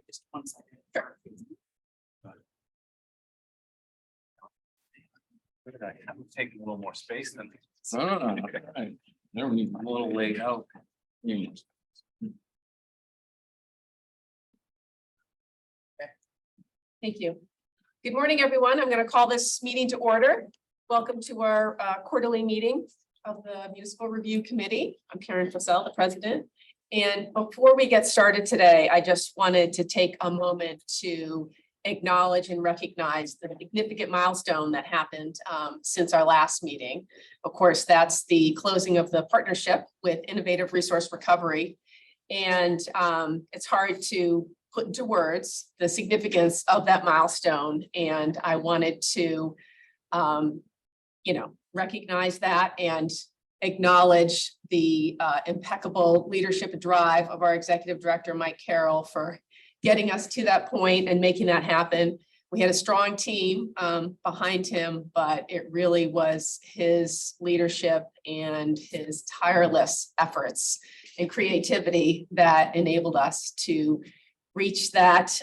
just 1 second. Sure. I'm taking a little more space than. No. Never need I'm a little laid out. Thank you. Good morning, everyone. I'm going to call this meeting to order. Welcome to our quarterly meeting of the Municipal Review Committee. I'm Karen Fussell, the president. And before we get started today, I just wanted to take a moment to acknowledge and recognize the significant milestone that happened since our last meeting. Of course, that's the closing of the partnership with Innovative Resource Recovery. And it's hard to put into words the significance of that milestone. And I wanted to, recognize that and acknowledge the impeccable leadership and drive of our executive director, Mike Carroll, for getting us to that point and making that happen. We had a strong team behind him, but it really was his leadership and his tireless efforts and creativity that enabled us to reach that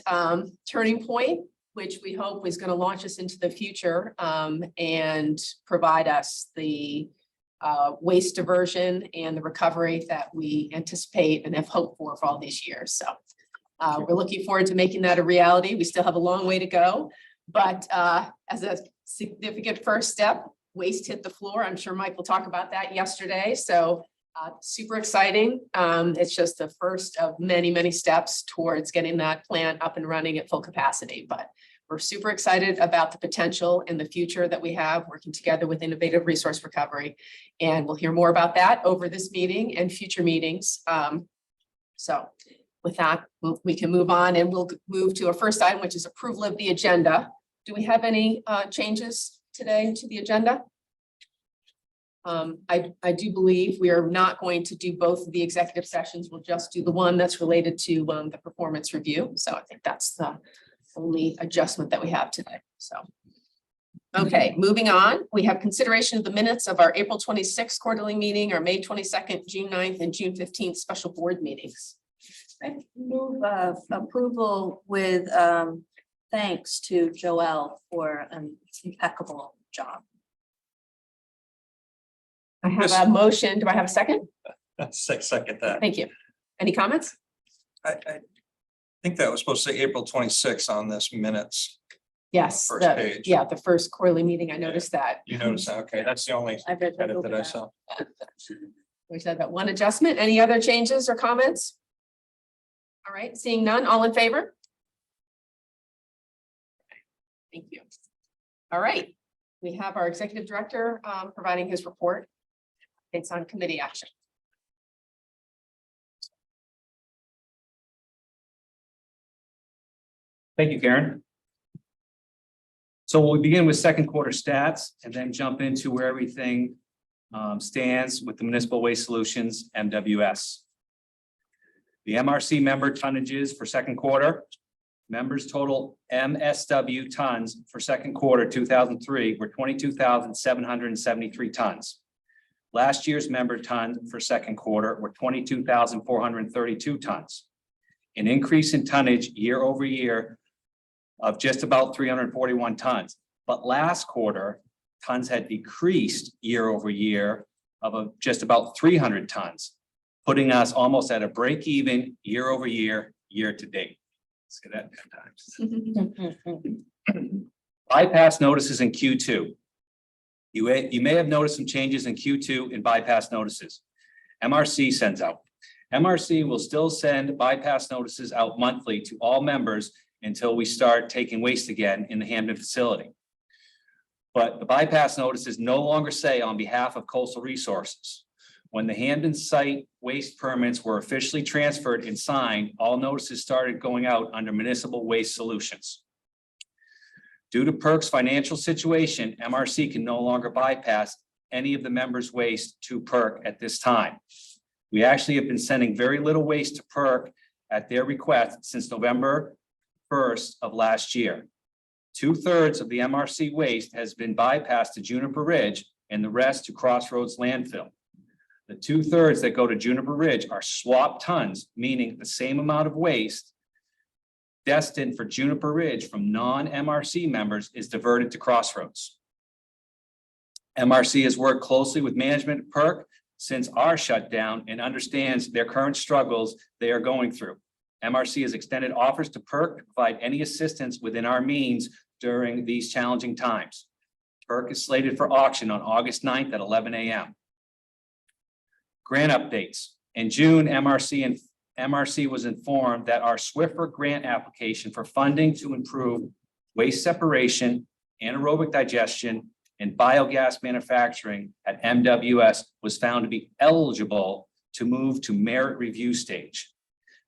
turning point, which we hope is going to launch us into the future and provide us the waste diversion and the recovery that we anticipate and have hoped for all these years. So we're looking forward to making that a reality. We still have a long way to go, but as a significant first step, waste hit the floor. I'm sure Mike will talk about that yesterday. So super exciting. It's just the first of many, many steps towards getting that plant up and running at full capacity. But we're super excited about the potential and the future that we have working together with Innovative Resource Recovery. And we'll hear more about that over this meeting and future meetings. So with that, we can move on and we'll move to our first item, which is approval of the agenda. Do we have any changes today to the agenda? I do believe we are not going to do both of the executive sessions. We'll just do the one that's related to the performance review. So I think that's the only adjustment that we have today. So, okay, moving on. We have consideration of the minutes of our April 26th quarterly meeting, our May 22nd, June 9th, and June 15th special board meetings. I move approval with thanks to Joelle for an impeccable job. I have a motion. Do I have a second? Second that. Thank you. Any comments? I think that was supposed to say April 26th on this minutes. Yes. First page. Yeah, the first quarterly meeting. I noticed that. You notice that? Okay, that's the only I've read edit over that I that. saw. We said that one adjustment. Any other changes or comments? All right, seeing none, all in favor? Thank you. All right, we have our executive director providing his report. It's on committee action. Thank you, Karen. So we'll begin with second quarter stats and then jump into where everything stands with the Municipal Waste Solutions, MWS. The MRC member tonnages for second quarter. Members total MSW tons for second quarter 2003 were 22,773 tons. Last year's member tons for second quarter were 22,432 tons. An increase in tonnage year over year of just about 341 tons. But last quarter, tons had decreased year over year of just about 300 tons, putting us almost at a break even year over year, year to date. Let's get that 10 times. Bypass notices in Q2. You may have noticed some changes in Q2 in bypass notices. MRC sends out. MRC will still send bypass notices out monthly to all members until we start taking waste again in the Hamden facility. But the bypass notices no longer say on behalf of Coastal Resources. When the Hamden site waste permits were officially transferred and signed, all notices started going out under Municipal Waste Solutions. Due to PERC's financial situation, MRC can no longer bypass any of the members' waste to PERC at this time. We actually have been sending very little waste to PERC at their request since November 1st of last year. 2/3 of the MRC waste has been bypassed to Juniper Ridge and the rest to Crossroads landfill. The 2/3 that go to Juniper Ridge are swap tons, meaning the same amount of waste destined for Juniper Ridge from non-MRC members is diverted to Crossroads. MRC has worked closely with management at PERC since our shutdown and understands their current struggles they are going through. MRC has extended offers to PERC to provide any assistance within our means during these challenging times. PERC is slated for auction on August 9th at 11 a.m. Grant updates. In June, MRC was informed that our Swiffer grant application for funding to improve waste separation, anaerobic digestion, and biogas manufacturing at MWS was found to be eligible to move to merit review stage.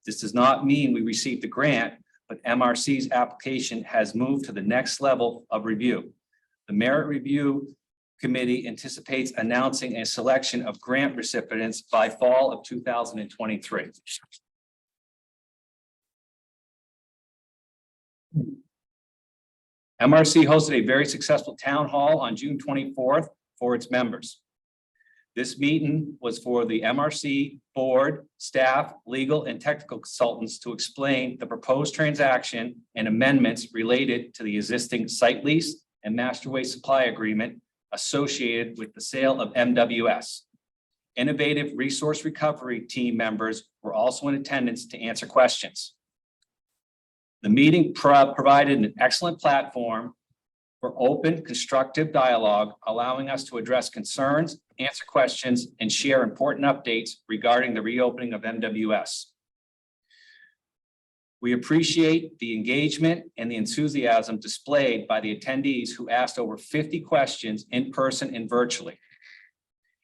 This does not mean we received the grant, but MRC's application has moved to the next level of review. The merit review committee anticipates announcing a selection of grant recipients by fall of 2023. MRC hosted a very successful town hall on June 24th for its members. This meeting was for the MRC board, staff, legal, and technical consultants to explain the proposed transaction and amendments related to the existing site lease and master waste supply agreement associated with the sale of MWS. Innovative Resource Recovery team members were also in attendance to answer questions. The meeting provided an excellent platform for open, constructive dialogue, allowing us to address concerns, answer questions, and share important updates regarding the reopening of MWS. We appreciate the engagement and the enthusiasm displayed by the attendees who asked over 50 questions in person and virtually.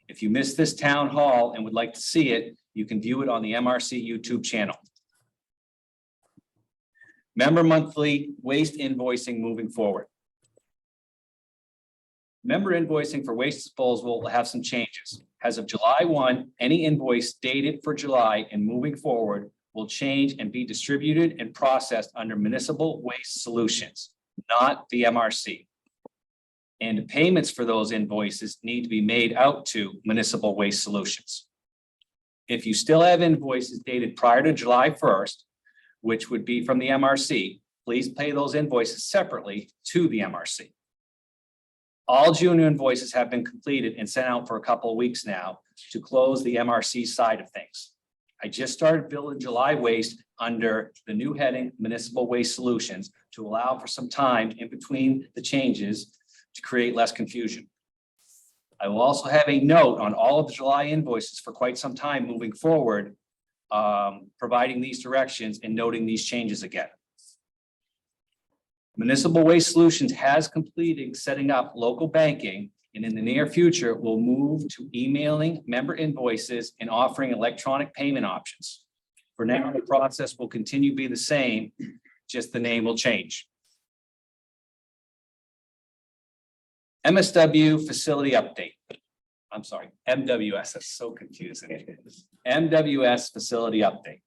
If you missed this town hall and would like to see it, you can view it on the MRC YouTube channel. Member monthly waste invoicing moving forward. Member invoicing for waste disposal will have some changes. As of July 1, any invoice dated for July and moving forward will change and be distributed and processed under Municipal Waste Solutions, not the MRC. And payments for those invoices need to be made out to Municipal Waste Solutions. If you still have invoices dated prior to July 1st, which would be from the MRC, please pay those invoices separately to the MRC. All June invoices have been completed and sent out for a couple of weeks now to close the MRC side of things. I just started billing July waste under the new heading Municipal Waste Solutions to allow for some time in between the changes to create less confusion. I will also have a note on all of the July invoices for quite some time moving forward, providing these directions and noting these changes again. Municipal Waste Solutions has completed setting up local banking, and in the near future will move to emailing member invoices and offering electronic payment options. For now, the process will continue to be the same, just the name will change. MSW facility update. I'm sorry, MWS, that's so confusing. MWS facility update.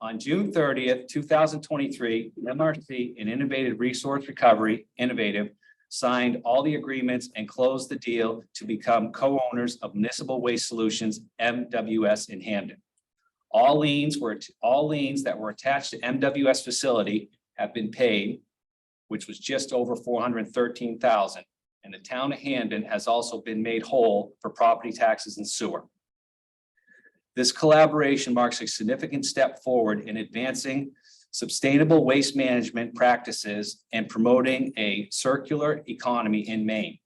On June 30th, 2023, MRC and Innovative Resource Recovery, Innovative, signed all the agreements and closed the deal to become co-owners of Municipal Waste Solutions, MWS in Hamden. All liens that were attached to MWS facility have been paid, which was just over $413,000. And the town of Hamden has also been made whole for property taxes and sewer. This collaboration marks a significant step forward in advancing sustainable waste management practices and promoting a circular economy in Maine.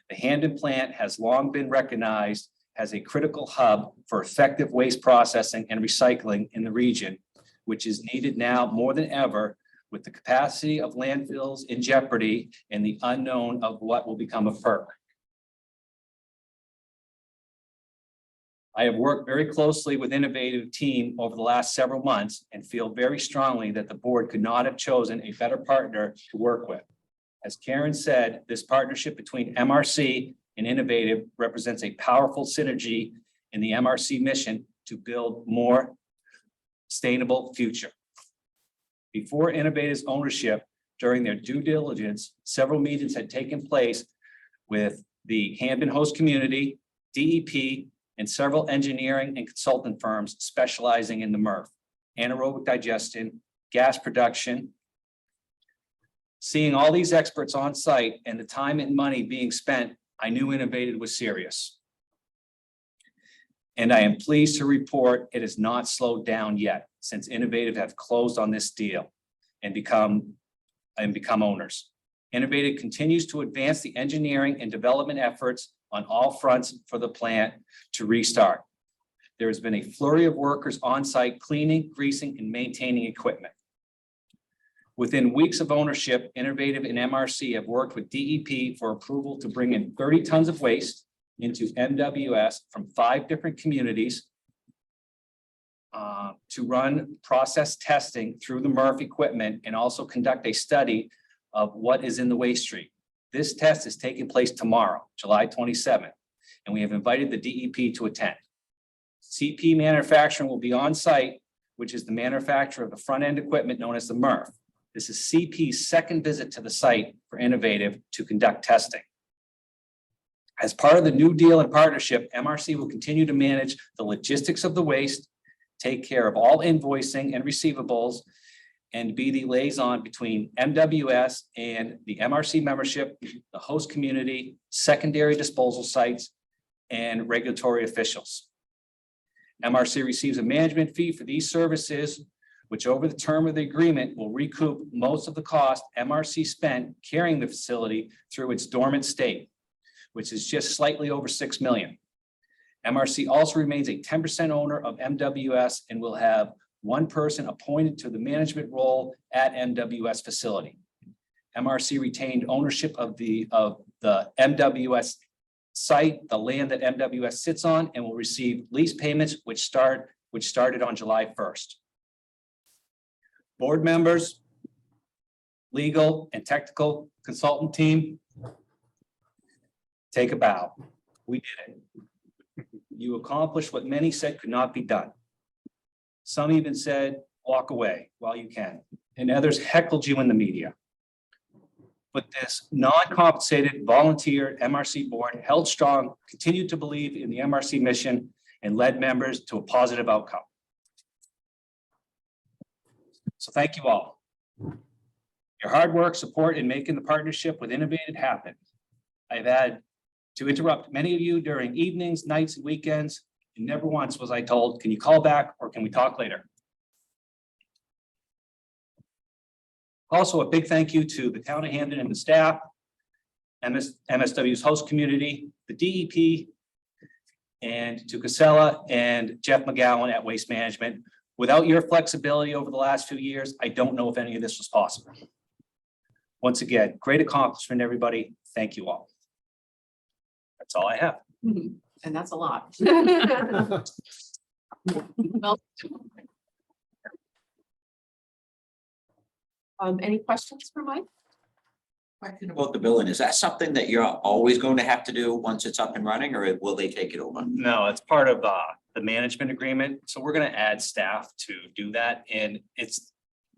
The Hamden plant has long been recognized as a critical hub for effective waste processing and recycling in the region, which is needed now more than ever with the capacity of landfills in jeopardy and the unknown of what will become of PERC. I have worked very closely with Innovative team over the last several months and feel very strongly that the board could not have chosen a better partner to work with. As Karen said, this partnership between MRC and Innovative represents a powerful synergy in the MRC mission to build more sustainable future. Before Innovative's ownership, during their due diligence, several meetings had taken place with the Hamden host community, DEP, and several engineering and consultant firms specializing in the MRF, anaerobic digestion, gas production. Seeing all these experts on site and the time and money being spent, I knew Innovative was serious. And I am pleased to report it has not slowed down yet since Innovative have closed on this deal and become owners. Innovative continues to advance the engineering and development efforts on all fronts for the plant to restart. There has been a flurry of workers on site cleaning, greasing, and maintaining equipment. Within weeks of ownership, Innovative and MRC have worked with DEP for approval to bring in 30 tons of waste into MWS from 5 different communities to run process testing through the MRF equipment and also conduct a study of what is in the waste stream. This test is taking place tomorrow, July 27th, and we have invited the DEP to attend. CP Manufacturing will be on site, which is the manufacturer of the front-end equipment known as the MRF. This is CP's second visit to the site for Innovative to conduct testing. As part of the new deal and partnership, MRC will continue to manage the logistics of the waste, take care of all invoicing and receivables, and be the liaison between MWS and the MRC membership, the host community, secondary disposal sites, and regulatory officials. MRC receives a management fee for these services, which over the term of the agreement will recoup most of the cost MRC spent carrying the facility through its dormant state, which is just slightly over $6 million. MRC also remains a 10% owner of MWS and will have one person appointed to the management role at MWS facility. MRC retained ownership of the MWS site, the land that MWS sits on, and will receive lease payments which started on July 1st. Board members, legal and technical consultant team, take a bow. We did it. You accomplished what many said could not be done. Some even said, walk away while you can, and others heckled you in the media. But this non-compensated volunteer MRC board held strong, continued to believe in the MRC mission, and led members to a positive outcome. So thank you all. Your hard work, support, in making the partnership with Innovative happen. I've had to interrupt many of you during evenings, nights, and weekends, and never once was I told, can you call back or can we talk later? Also, a big thank you to the town of Hamden and the staff, MSW's host community, the DEP, and to Casella and Jeff McGowan at Waste Management. Without your flexibility over the last few years, I don't know if any of this was possible. Once again, great accomplishment, everybody. Thank you all. That's all I have. And that's a lot. Well, any questions for Mike? Question about the billing, is that something that you're always going to have to do once it's up and running, or will they take it over? No, it's part of the management agreement. So we're going to add staff to do that. And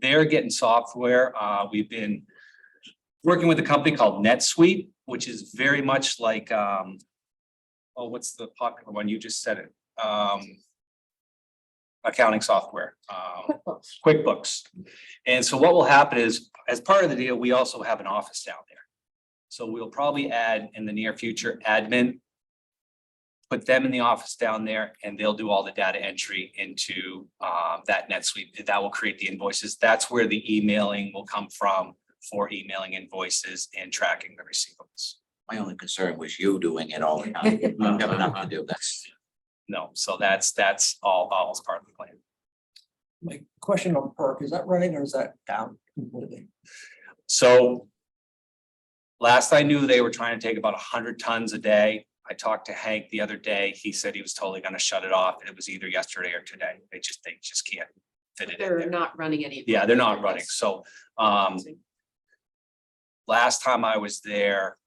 they're getting software. We've been working with a company called NetSuite, which is very much like, what's the popular one? You just said it. Accounting software, QuickBooks. And so what will happen is, as part of the deal, we also have an office down there. So we'll probably add in the near future admin, put them in the office down there, and they'll do all the data entry into that NetSuite. That will create the invoices. That's where the emailing will come from for emailing invoices and tracking the receivables. My only concern was you doing it all the time. You have enough to do. That's. No, so that's all as part of the plan. My question on PERC, is that running or is that down completely? So last I knew, they were trying to take about 100 tons a day. I talked to Hank the other day. He said he was totally going to shut it off. And it was either yesterday or today. They just can't fit it in They're there. not running any. Yeah, they're not running. So last time I was there,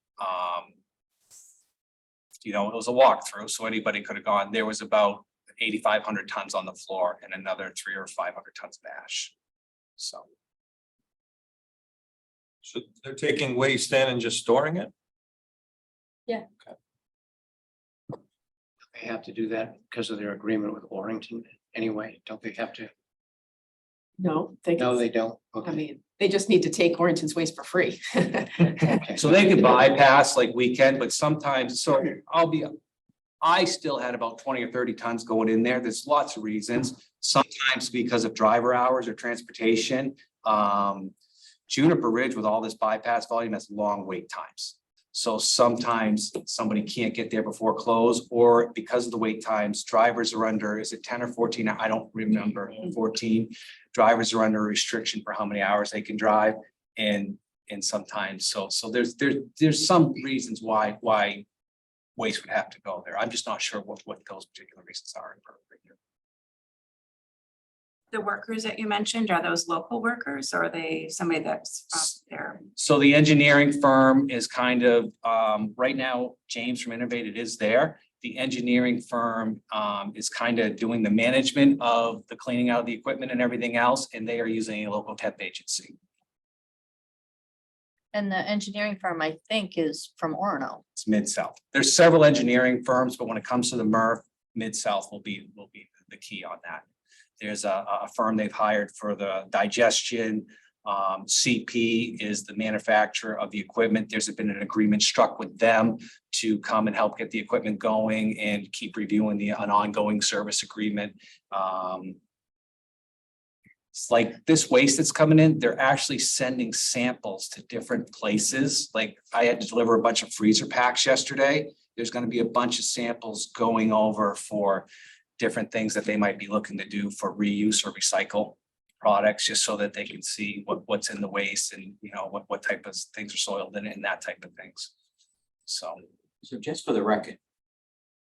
it was a walkthrough, so anybody could have gone. There was about 8,500 tons on the floor and another 300 or 500 tons of ash. So they're taking waste in and just storing it? Yeah. They have to do that because of their agreement with Orrington anyway, don't they have to? No, they, No, they don't. I Okay. mean, they just need to take Orrington's waste for free. So they can bypass like weekend, but sometimes, so I still had about 20 or 30 tons going in there. There's lots of reasons. Sometimes because of driver hours or transportation. Juniper Ridge with all this bypass volume has long wait times. So sometimes somebody can't get there before close, or because of the wait times, drivers are under, is it 10 or 14? I don't remember, 14. Drivers are under a restriction for how many hours they can drive. And sometimes, so there's some reasons why waste would have to go there. I'm just not sure what those particular reasons are. The workers that you mentioned, are those local workers or are they somebody that's out there? So the engineering firm is kind of, right now, James from Innovated is there. The engineering firm is kind of doing the management of the cleaning out of the equipment and everything else, and they are using a local temp agency. And the engineering firm, I think, is from Orono. It's Mid-South. There's several engineering firms, but when it comes to the MRF, Mid-South will be the key on that. There's a firm they've hired for the digestion. CP is the manufacturer of the equipment. There's been an agreement struck with them to come and help get the equipment going and keep reviewing an ongoing service agreement. It's like this waste that's coming in, they're actually sending samples to different places. Like I had to deliver a bunch of freezer packs yesterday. There's going to be a bunch of samples going over for different things that they might be looking to do for reuse or recycle products, just so that they can see what's in the waste and, you know, what type of things are soiled in it and that type of things. So just for the record,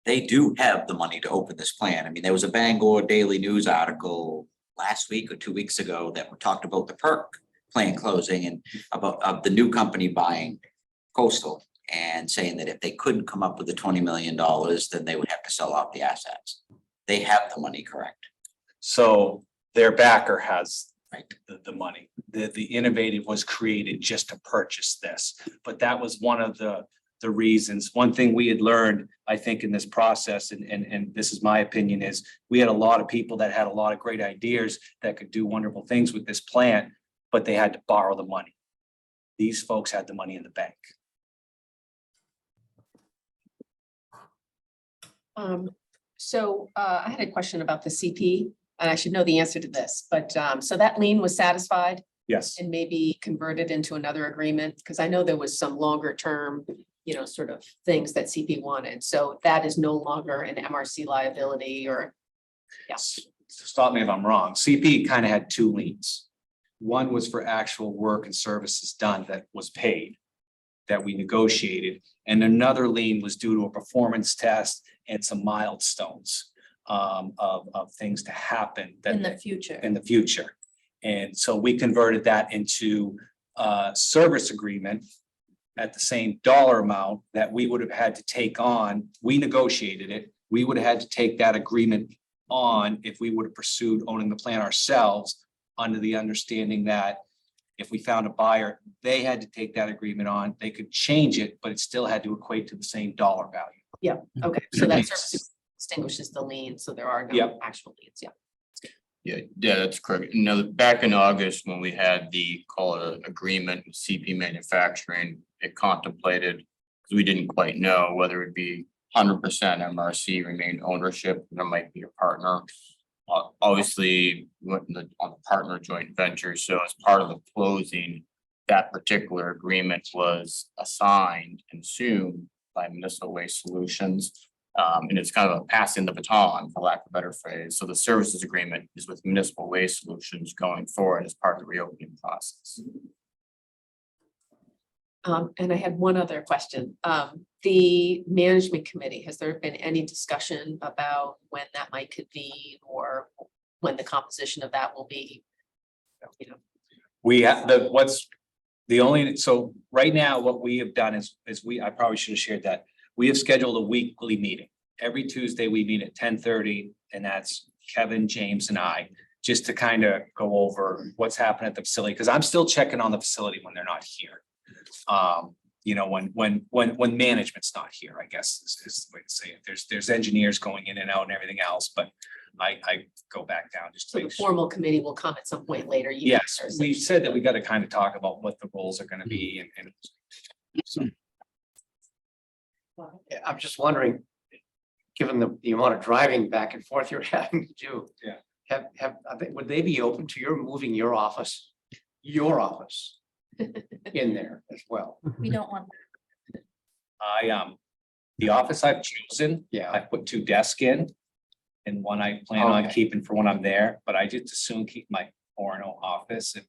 they do have the money to open this plant. I mean, there was a Bangor Daily News article last week or 2 weeks ago that talked about the Perk plant closing and about of the new company buying Coastal and saying that if they couldn't come up with the $20 million, then they would have to sell off the assets. They have the money, correct? So their backer has Right. the money. The Innovative was created just to purchase this, but that was one of the reasons. One thing we had learned, I think, in this process, and this is my opinion, is we had a lot of people that had a lot of great ideas that could do wonderful things with this plant, but they had to borrow the money. These folks had the money in the bank. So I had a question about the CP, and I should know the answer to this, but so that lien was satisfied Yes. and maybe converted into another agreement, because I know there was some longer term, you know, sort of things that CP wanted. So that is no longer an MRC liability or, yes. Stop me if I'm wrong. CP kind of had two liens. One was for actual work and services done that was paid, that we negotiated, and another lien was due to a performance test and some milestones of things to happen that In the future. in the future. And so we converted that into a service agreement at the same dollar amount that we would have had to take on. We negotiated it. We would have had to take that agreement on if we would have pursued owning the plant ourselves, under the understanding that if we found a buyer, they had to take that agreement on. They could change it, but it still had to equate to the same dollar value. Okay, so that service extinguishes the lien, so there are no Yep. actual liens, yeah. Yeah, that's correct. You know, back in August, when we had the call it agreement with CP Manufacturing, it contemplated, because we didn't quite know whether it'd be 100% MRC remain ownership, there might be a partner. Obviously, we went on the partner joint venture, so as part of the closing, that particular agreement was assigned and assumed by Municipal Waste Solutions. And it's kind of a passing the baton, for lack of a better phrase. So the services agreement is with Municipal Waste Solutions going forward as part of the reopening process. And I had one other question. The management committee, has there been any discussion about when that might convene or when the composition of that will be? You know, We have so right now, what we have done is I probably should have shared that. We have scheduled a weekly meeting. Every Tuesday, we meet at 10:30, and that's Kevin, James, and I, just to kind of go over what's happening at the facility, because I'm still checking on the facility when they're not here. You know, when management's not here, I guess is the way to say it. There's engineers going in and out and everything else, but I go back down just So to the make sure. formal committee will come at some point later. you Yes, guys are we saying. said that we got to kind of talk about what the roles are going to be and so. Yeah, I'm just wondering, given the amount of driving back and forth you're having to do. Yeah. Would they be open to your moving your office in there as well? We don't want, The office I've chosen, Yeah. I put 2 desks in. And one I plan on Okay. keeping for when I'm there, but I just assume keep my Orono office if.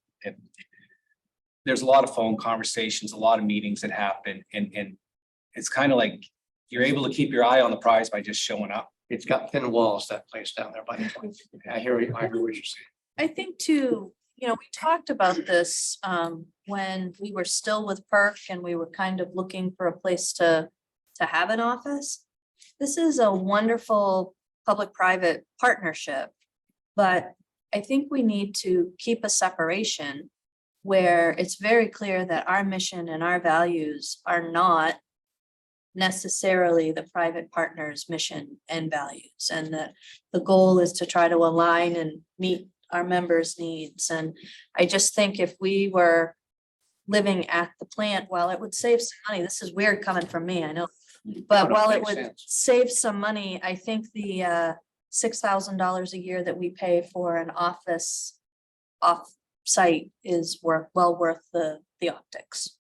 There's a lot of phone conversations, a lot of meetings that happen and it's kind of like you're able to keep your eye on the prize by just showing up. It's got thin walls, that place down there by the point. I hear what you're saying. I think too, we talked about this when we were still with PERC and we were kind of looking for a place to have an office. This is a wonderful public-private partnership, but I think we need to keep a separation where it's very clear that our mission and our values are not necessarily the private partner's mission and values, and that the goal is to try to align and meet our members' needs. And I just think if we were living at the plant, while it would save some money, this is weird coming from me, I know. But No, while it makes would sense. save some money, I think the $6,000 a year that we pay for an office off-site is well worth the optics.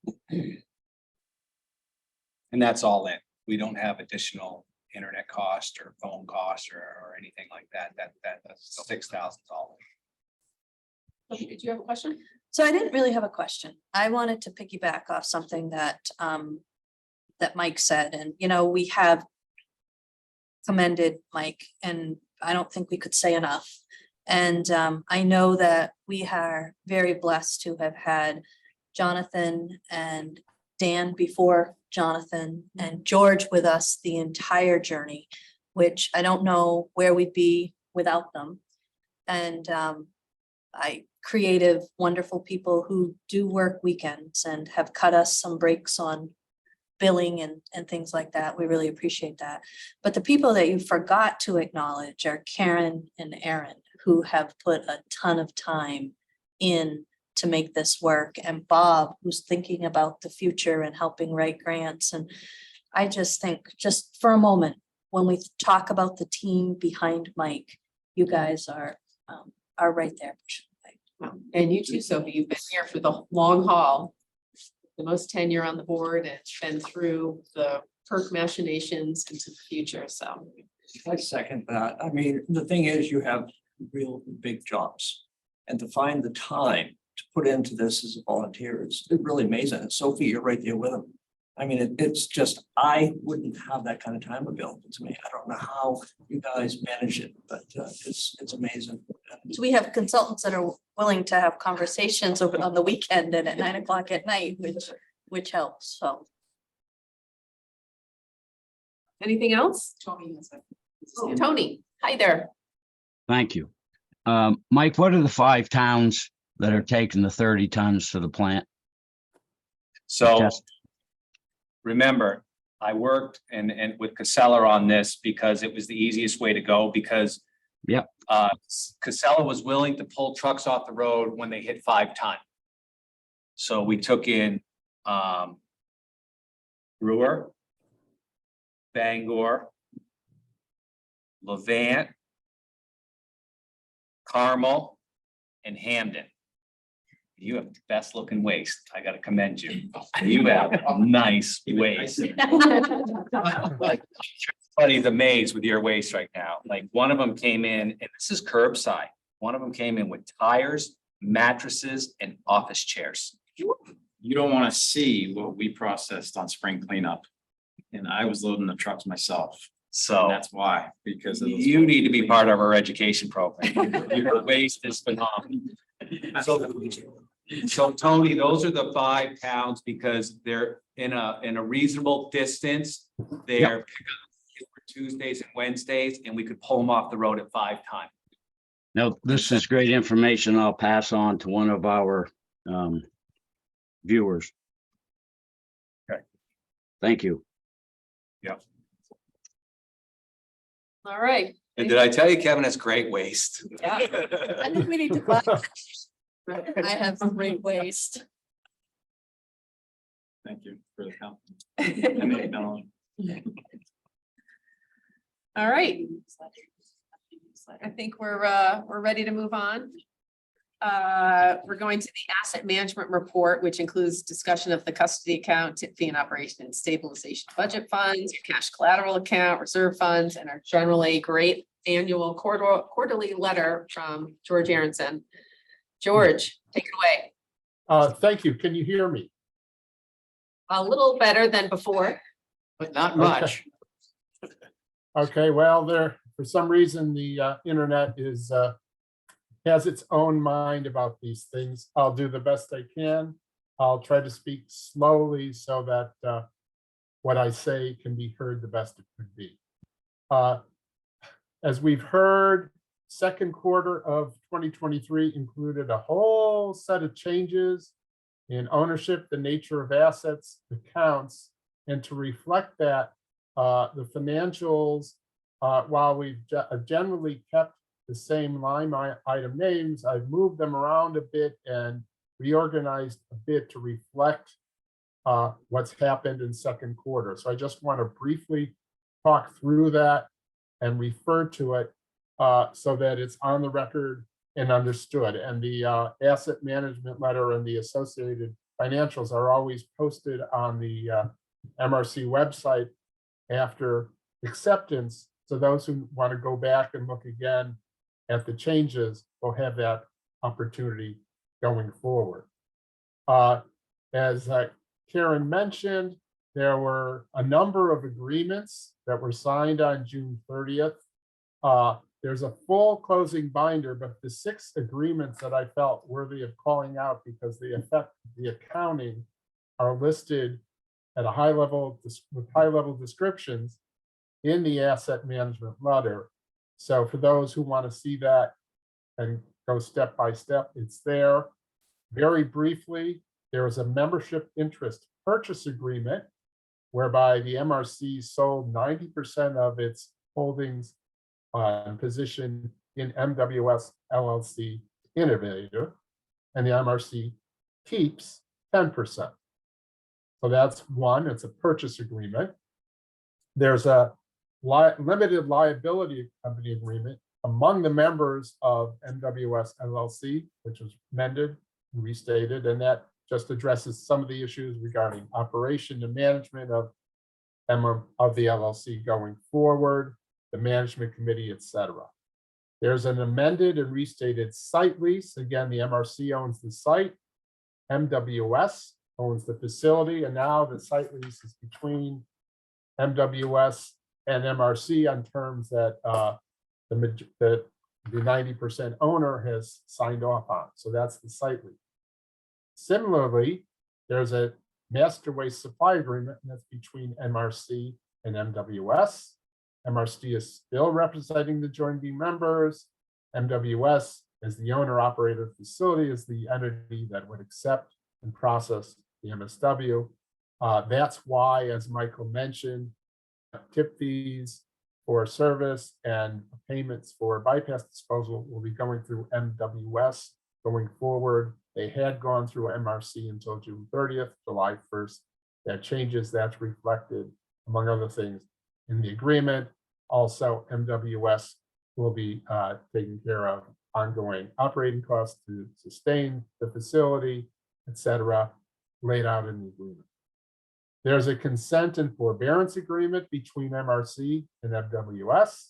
And that's all in. We don't have additional internet cost or phone cost or anything like that. That's $6,000. Did you have a question? So I didn't really have a question. I wanted to piggyback off something that that Mike said, and we have commended Mike, and I don't think we could say enough. And I know that we are very blessed to have had Jonathan and Dan before Jonathan and George with us the entire journey, which I don't know where we'd be without them. And creative, wonderful people who do work weekends and have cut us some breaks on billing and things like that. We really appreciate that. But the people that you forgot to acknowledge are Karen and Aaron, who have put a ton of time in to make this work, and Bob, who's thinking about the future and helping write grants. And I just think, just for a moment, when we talk about the team behind Mike, you guys are right there. And you too, Sophie, you've been here for the long haul. The most tenure on the board and been through the PERC machinations into the future, so. I second that. I mean, the thing is, you have real big jobs. And to find the time to put into this as a volunteer is really amazing. And Sophie, you're right there with them. I mean, it's just, I wouldn't have that kind of time available to me. I don't know how you guys manage it, but it's amazing. So we have consultants that are willing to have conversations over on the weekend and at 9 o'clock at night, which helps, so. Anything else? Tony, hi there. Thank you. Mike, what are the 5 towns that are taking the 30 tons to the plant? So Yes. remember, I worked and with Casella on this because it was the easiest way to go because Yep. Casella was willing to pull trucks off the road when they hit 5 ton. So we took in Brewer, Bangor, Levant, Carmel, and Hamden. You have the best looking waist. I gotta commend you. You have a nice waist. Buddy's amazed with your waist right now. Like one of them came in, and this is curbside. One of them came in with tires, mattresses, and office chairs. You don't want to see what we processed on spring cleanup. And I was loading the trucks myself. So And that's why, because of those- you need to be part of our education program. Your waist is phenomenal. So Tony, those are the 5 towns because they're in a reasonable distance. They're Tuesdays and Wednesdays, and we could pull them off the road at 5 times. Now, this is great information I'll pass on to one of our viewers. Okay. Thank you. All right, And did I tell you, Kevin, it's great waste? Yeah. I think we need to buy. I have great waste. Thank you for the compliment. And the acknowledgement. All right. I think we're ready to move on. We're going to the asset management report, which includes discussion of the custody account, tip fee and operation and stabilization budget funds, cash collateral account, reserve funds, and our generally great annual quarterly letter from George Aronson. George, take it away. Thank you. Can you hear me? A little better than before. But not much. Okay, well, for some reason, the internet has its own mind about these things. I'll do the best I can. I'll try to speak slowly so that what I say can be heard the best it could be. As we've heard, second quarter of 2023 included a whole set of changes in ownership, the nature of assets, accounts, and to reflect that, the financials, while we've generally kept the same line item names, I've moved them around a bit and reorganized a bit to reflect what's happened in second quarter. So I just want to briefly talk through that and refer to it so that it's on the record and understood. And the asset management letter and the associated financials are always posted on the MRC website after acceptance. So those who want to go back and look again at the changes will have that opportunity going forward. As Karen mentioned, there were a number of agreements that were signed on June 30th. There's a full closing binder, but the 6 agreements that I felt worthy of calling out because they affect the accounting are listed at a high level with high level descriptions in the asset management letter. So for those who want to see that and go step by step, it's there. Very briefly, there was a membership interest purchase agreement whereby the MRC sold 90% of its holdings position in MWS LLC Innovator, and the MRC keeps 10%. So that's one, it's a purchase agreement. There's a limited liability company agreement among the members of MWS LLC, which was amended and restated, and that just addresses some of the issues regarding operation and management of the LLC going forward, the management committee, etc. There's an amended and restated site lease. Again, the MRC owns the site, MWS owns the facility, and now the site lease is between MWS and MRC on terms that the 90% owner has signed off on. So that's the site lease. Similarly, there's a master waste supply agreement, and that's between MRC and MWS. MRC is still representing the joint members. MWS, as the owner operator facility, is the entity that would accept and process the MSW. That's why, as Michael mentioned, tip fees for service and payments for bypass disposal will be going through MWS going forward. They had gone through MRC until June 30th, July 1st. That changes, that's reflected, among other things, in the agreement. Also, MWS will be taking care of ongoing operating costs to sustain the facility, etc., laid out in the agreement. There's a consent and forbearance agreement between MRC and MWS.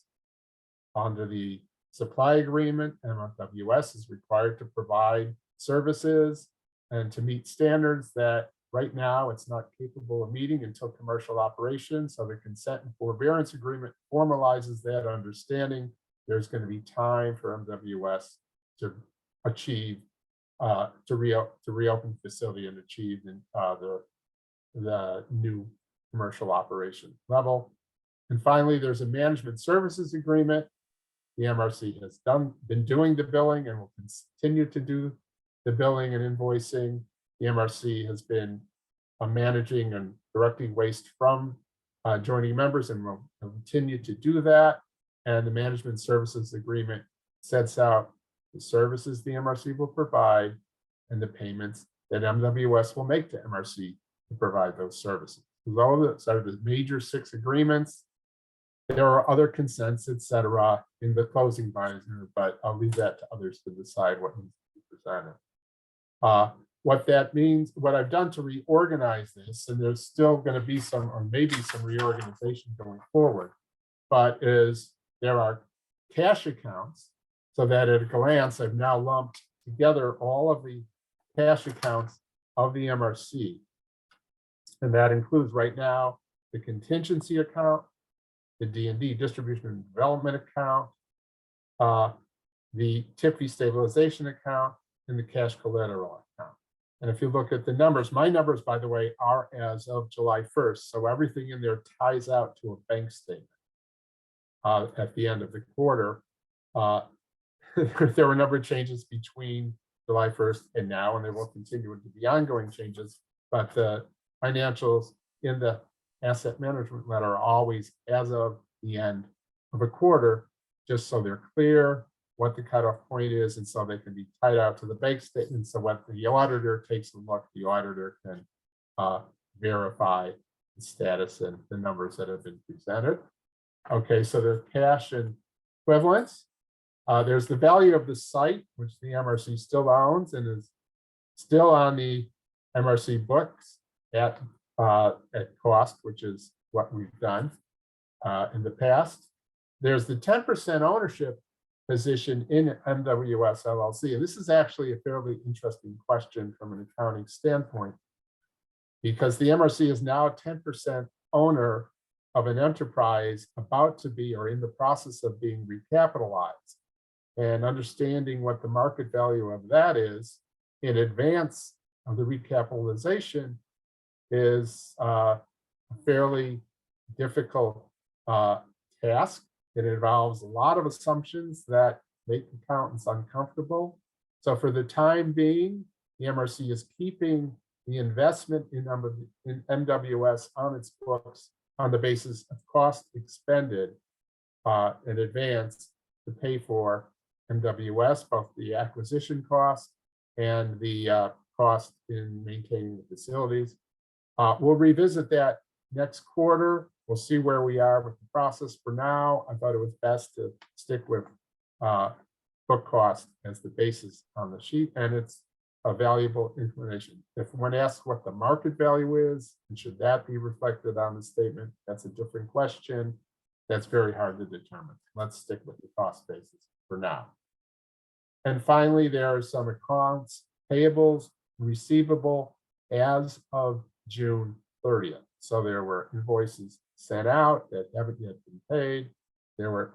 Under the supply agreement, MWS is required to provide services and to meet standards that right now it's not capable of meeting until commercial operation. So the consent and forbearance agreement formalizes that understanding. There's going to be time for MWS to achieve, to reopen the facility and achieve the new commercial operation level. And finally, there's a management services agreement. The MRC has been doing the billing and will continue to do the billing and invoicing. The MRC has been managing and directing waste from joining members and will continue to do that. And the management services agreement sets out the services the MRC will provide and the payments that MWS will make to MRC to provide those services. Those are the major 6 agreements. There are other consents, et cetera, in the closing binder, but I'll leave that to others to decide what needs to be presented. What that means, what I've done to reorganize this, and there's still going to be some, or maybe some reorganization going forward, but is there are cash accounts, so that at a glance, I've now lumped together all of the cash accounts of the MRC. And that includes right now the contingency account, the D&D distribution and development account, the TIP fee stabilization account, and the cash collateral account. And if you look at the numbers, my numbers, by the way, are as of July 1st. So everything in there ties out to a bank statement at the end of the quarter. There were a number of changes between July 1st and now, and they will continue to be ongoing changes. But the financials in the asset management letter are always as of the end of a quarter, just so they're clear what the cutoff point is, and so they can be tied out to the bank statement. So when the auditor takes a look, the auditor can verify the status and the numbers that have been presented. Okay, so there's cash and equivalents. There's the value of the site, which the MRC still owns and is still on the MRC books at cost, which is what we've done in the past. There's the 10% ownership position in MWS LLC. And this is actually a fairly interesting question from an accounting standpoint, because the MRC is now a 10% owner of an enterprise about to be, or in the process of being, recapitalized. And understanding what the market value of that is in advance of the recapitalization is a fairly difficult task. It involves a lot of assumptions that make accountants uncomfortable. So for the time being, the MRC is keeping the investment in MWS on its books on the basis of cost expended in advance to pay for MWS, both the acquisition cost and the cost in maintaining the facilities. We'll revisit that next quarter. We'll see where we are with the process. For now, I thought it was best to stick with book cost as the basis on the sheet, and it's a valuable information. If one asks what the market value is, and should that be reflected on the statement, that's a different question. That's very hard to determine. Let's stick with the cost basis for now. And finally, there are some accounts payables, receivable as of June 30th. So there were invoices sent out that haven't yet been paid. There were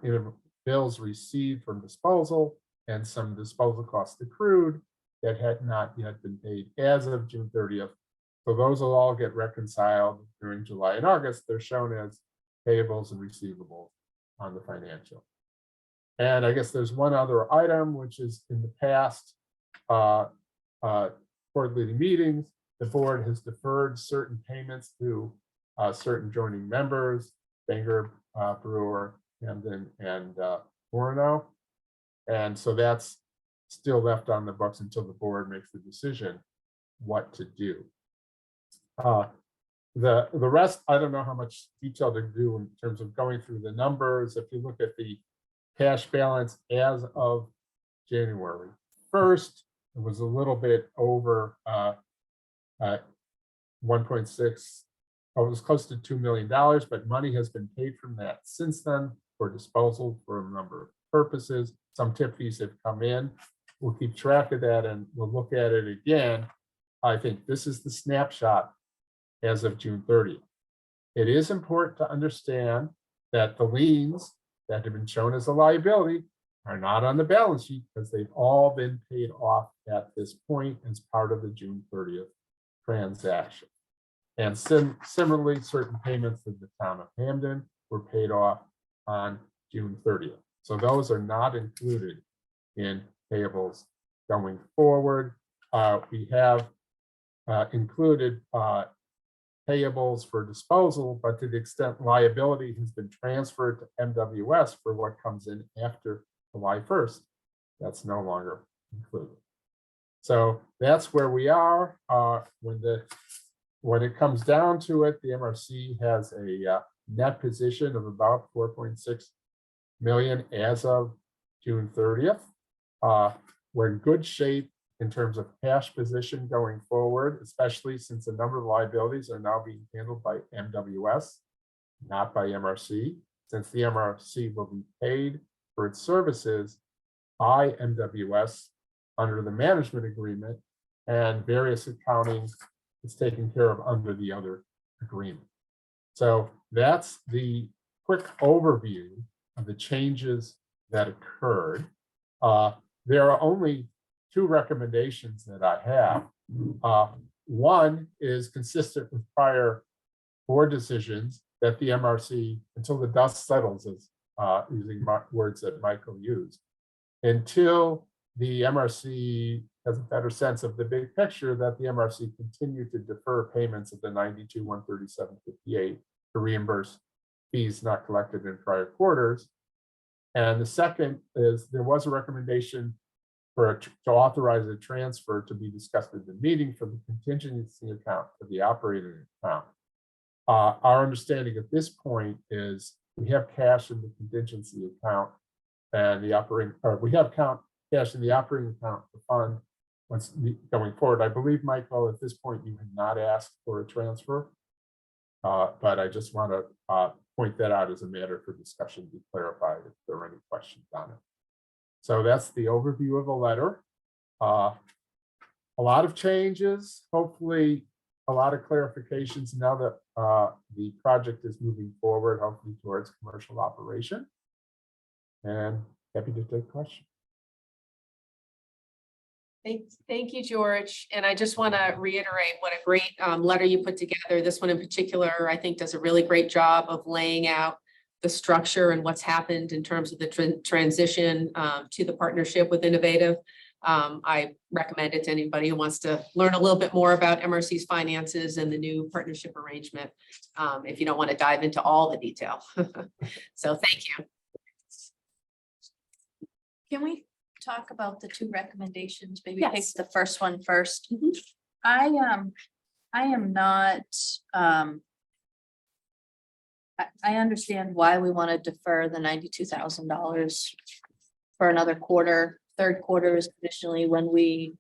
bills received from disposal and some disposal costs accrued that had not yet been paid as of June 30th. So those will all get reconciled during July and August. They're shown as payables and receivables on the financial. And I guess there's one other item, which is in the past quarterly meetings, the board has deferred certain payments to certain joining members, Bangor, Brewer, Camden, and Orono. And so that's still left on the books until the board makes the decision what to do. The rest, I don't know how much detail to do in terms of going through the numbers. If you look at the cash balance as of January 1st, it was a little bit over 1.6. It was close to $2 million, but money has been paid from that since then for disposal for a number of purposes. Some tip fees have come in. We'll keep track of that and we'll look at it again. I think this is the snapshot as of June 30th. It is important to understand that the liens that have been shown as a liability are not on the balance sheet because they've all been paid off at this point as part of the June 30th transaction. And similarly, certain payments to the town of Hamden were paid off on June 30th. So those are not included in payables going forward. We have included payables for disposal, but to the extent liability has been transferred to MWS for what comes in after July 1st, that's no longer included. So that's where we are. When it comes down to it, the MRC has a net position of about 4.6 million as of June 30th. We're in good shape in terms of cash position going forward, especially since a number of liabilities are now being handled by MWS, not by MRC, since the MRC will be paid for its services by MWS under the management agreement, and various accounting is taken care of under the other agreement. So that's the quick overview of the changes that occurred. There are only two recommendations that I have. One is consistent with prior board decisions that the MRC, until the dust settles, as using words that Michael used, until the MRC has a better sense of the big picture, that the MRC continue to defer payments of the 92,137.58 to reimburse fees not collected in prior quarters. And the second is there was a recommendation to authorize a transfer to be discussed at the meeting from the contingency account to the operating account. Our understanding at this point is we have cash in the contingency account and the operating, or we have cash in the operating account to fund what's going forward. I believe, Michael, at this point you had not asked for a transfer, but I just want to point that out as a matter for discussion, to clarify if there are any questions on it. So that's the overview of the letter. A lot of changes, hopefully a lot of clarifications now that the project is moving forward, hopefully towards commercial operation. And happy to take questions. Thank you, George. And I just want to reiterate what a great letter you put together. This one in particular, I think, does a really great job of laying out the structure and what's happened in terms of the transition to the partnership with Innovative. I recommend it to anybody who wants to learn a little bit more about MRC's finances and the new partnership arrangement, if you don't want to dive into all the detail. So thank you. Can we talk about the two recommendations? Maybe Yes. take the first one first. Mhm. I am not, I understand why we want to defer the $92,000 for another quarter. Third quarter is traditionally when we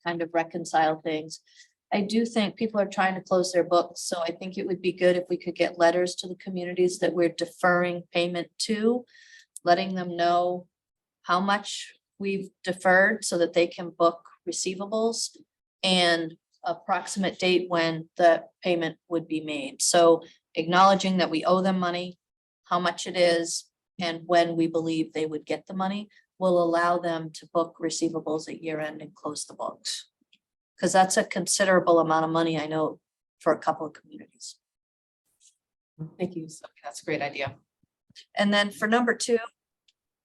kind of reconcile things. I do think people are trying to close their books, so I think it would be good if we could get letters to the communities that we're deferring payment to, letting them know how much we've deferred so that they can book receivables and approximate date when the payment would be made. So acknowledging that we owe them money, how much it is, and when we believe they would get the money will allow them to book receivables at year end and close the books. Because that's a considerable amount of money, I know, for a couple of communities. Thank you. That's a great idea. And then for number two,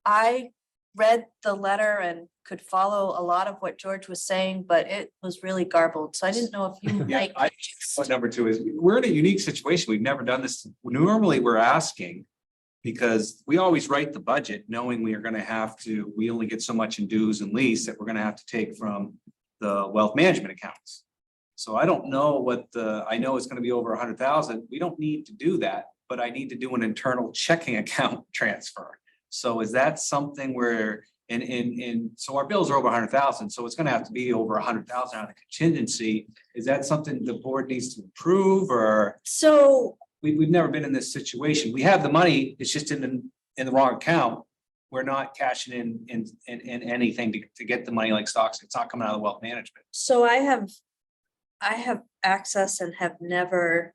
I read the letter and could follow a lot of what George was saying, but it was really garbled. So I didn't know if you Yeah, might. What number two is, we're in a unique situation. We've never done this. Normally, we're asking because we always write the budget knowing we are going to have to, we only get so much in dues and lease that we're going to have to take from the wealth management accounts. So I don't know what I know it's going to be over 100,000. We don't need to do that, but I need to do an internal checking account transfer. So is that something where, so our bills are over 100,000, so it's going to have to be over 100,000 on a contingency. Is that something the board needs to approve, or? So We've never been in this situation. We have the money, it's just in the wrong account. We're not cashing in anything to get the money like stocks. It's not coming out of the wealth management. So I have access and have never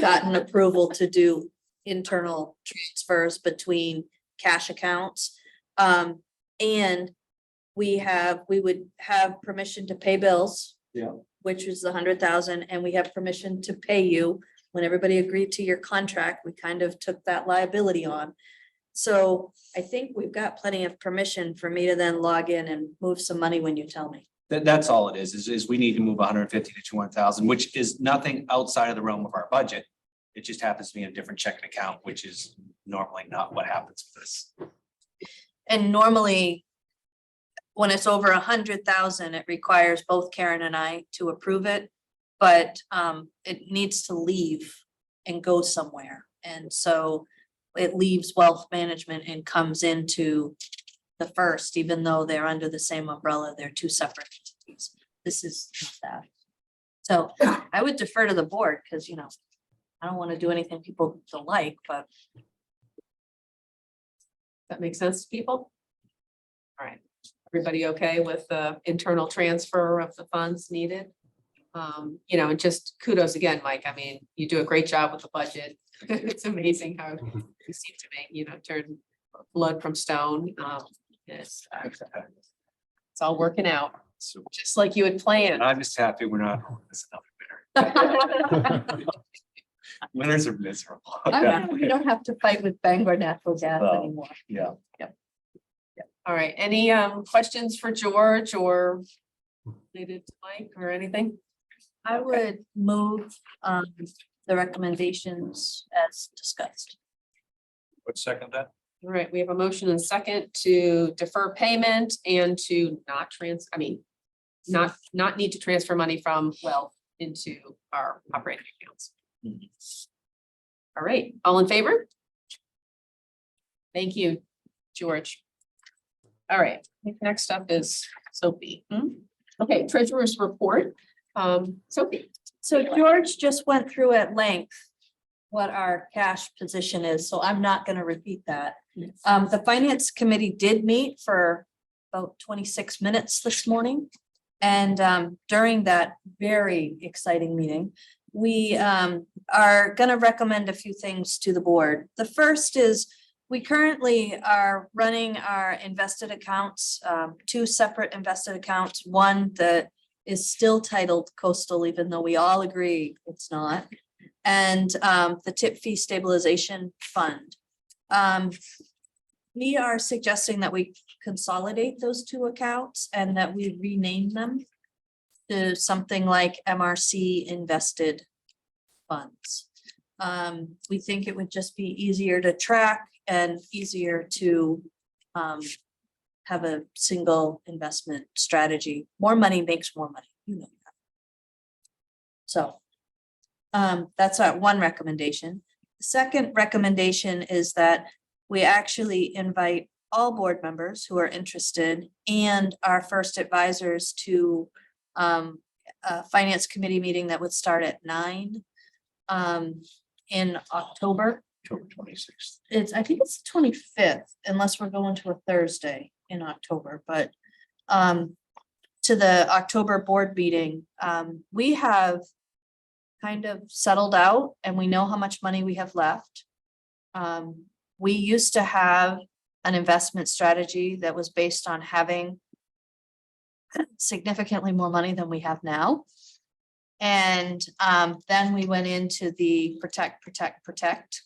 gotten approval to do internal transfers between cash accounts. And we would have permission to pay bills. Yeah. Which is the 100,000, and we have permission to pay you. When everybody agreed to your contract, we kind of took that liability on. So I think we've got plenty of permission for me to then log in and move some money when you tell me. That's all it is we need to move 150 to 200,000, which is nothing outside of the realm of our budget. It just happens to be in a different checking account, which is normally not what happens with this. And normally, when it's over 100,000, it requires both Karen and I to approve it. But it needs to leave and go somewhere. And so it leaves wealth management and comes into the first, even though they're under the same umbrella, they're two separate entities. This is not that. So I would defer to the board because, you know, I don't want to do anything people don't like, but That makes sense to people? All right, everybody okay with the internal transfer of the funds needed? You know, and just kudos again, Mike. I mean, you do a great job with the budget. It's amazing how you seem to make, you know, turn blood from stone. It's all working out, So just like you had planned. I'm just happy we're not. This another winner. Winners are miserable. we don't have to fight with Bangor Natural Gas Well, anymore. Yeah. All right, any questions for George or related to Mike or anything? I would move the recommendations as discussed. What second that? All right, we have a motion and second to defer payment and to not need to transfer money from wealth into our operating accounts. All right, all in favor? Thank you, George. All right, I think next up is Sophie. Okay, treasurer's report. Sophie. So George just went through at length what our cash position is, so I'm not gonna repeat that. The finance committee did meet for about 26 minutes this morning. And during that very exciting meeting, we are gonna recommend a few things to the board. The first is we currently are running our invested accounts, two separate invested accounts, one that is still titled coastal, even though we all agree it's not. And the tip fee stabilization fund. We are suggesting that we consolidate those two accounts and that we rename them to something like MRC invested funds. We think it would just be easier to track and easier to have a single investment strategy. More money makes more money, you know that. So that's our one recommendation. The second recommendation is that we actually invite all board members who are interested and our first advisors to a finance committee meeting that would start at 9 in October. October 26th. I think it's the 25th, unless we're going to a Thursday in October, but to the October board meeting, we have kind of settled out and we know how much money we have left. We used to have an investment strategy that was based on having significantly more money than we have now. And then we went into the protect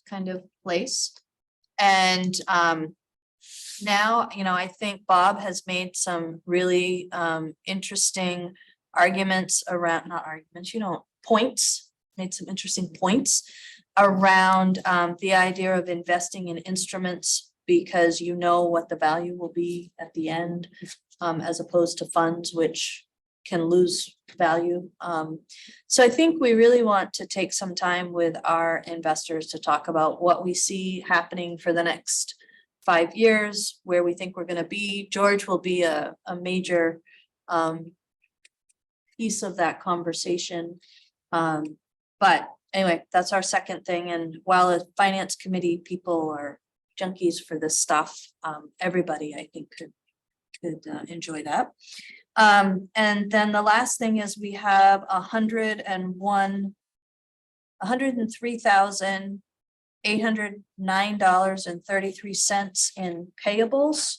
kind of place. And now, you know, I think Bob has made some really interesting arguments around, not arguments, you know, points, made some interesting points around the idea of investing in instruments because you know what the value will be at the end, as opposed to funds which can lose value. So I think we really want to take some time with our investors to talk about what we see happening for the next 5 years, where we think we're going to be. George will be a major piece of that conversation. But anyway, that's our second thing. And while the finance committee people are junkies for this stuff, everybody I think could enjoy that. And then the last thing is we have $103,809.33 in payables.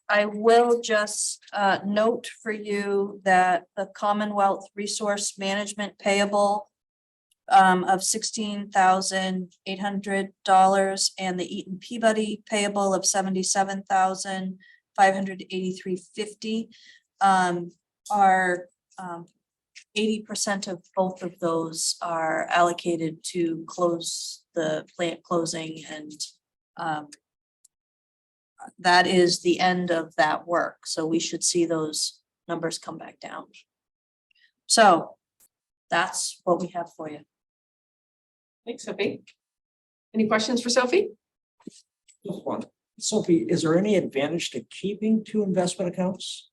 I will just note for you that the Commonwealth Resource Management payable of $16,800 and the Eaton Peabody payable of $77,583.50. are 80% of both of those are allocated to close the plant closing and that is the end of that work. So we should see those numbers come back down. So that's what we have for you. Thanks, Sophie. Any questions for Sophie? Just one. Sophie, is there any advantage to keeping two investment accounts?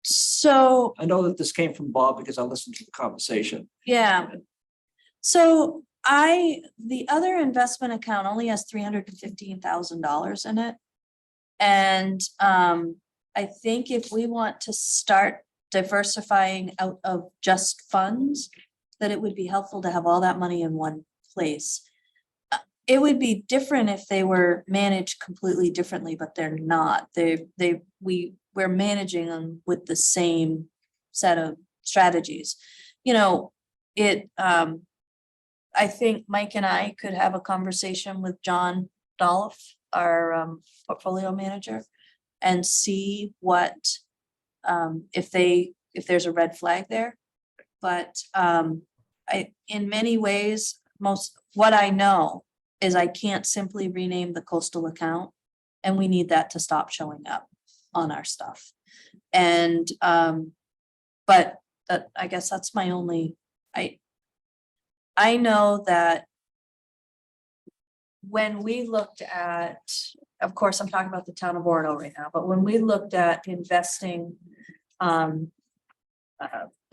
So I know that this came from Bob because I listened to the conversation. yeah. So the other investment account only has $315,000 in it. And I think if we want to start diversifying out of just funds, that it would be helpful to have all that money in one place. It would be different if they were managed completely differently, but they're not. We're managing them with the same set of strategies. You know, I think Mike and I could have a conversation with John Dolph, our portfolio manager, and see what if there's a red flag there. But in many ways, what I know is I can't simply rename the coastal account, and we need that to stop showing up on our stuff. And but I guess that's my only. I know that when we looked at, of course, I'm talking about the town of Orono right now, but when we looked at investing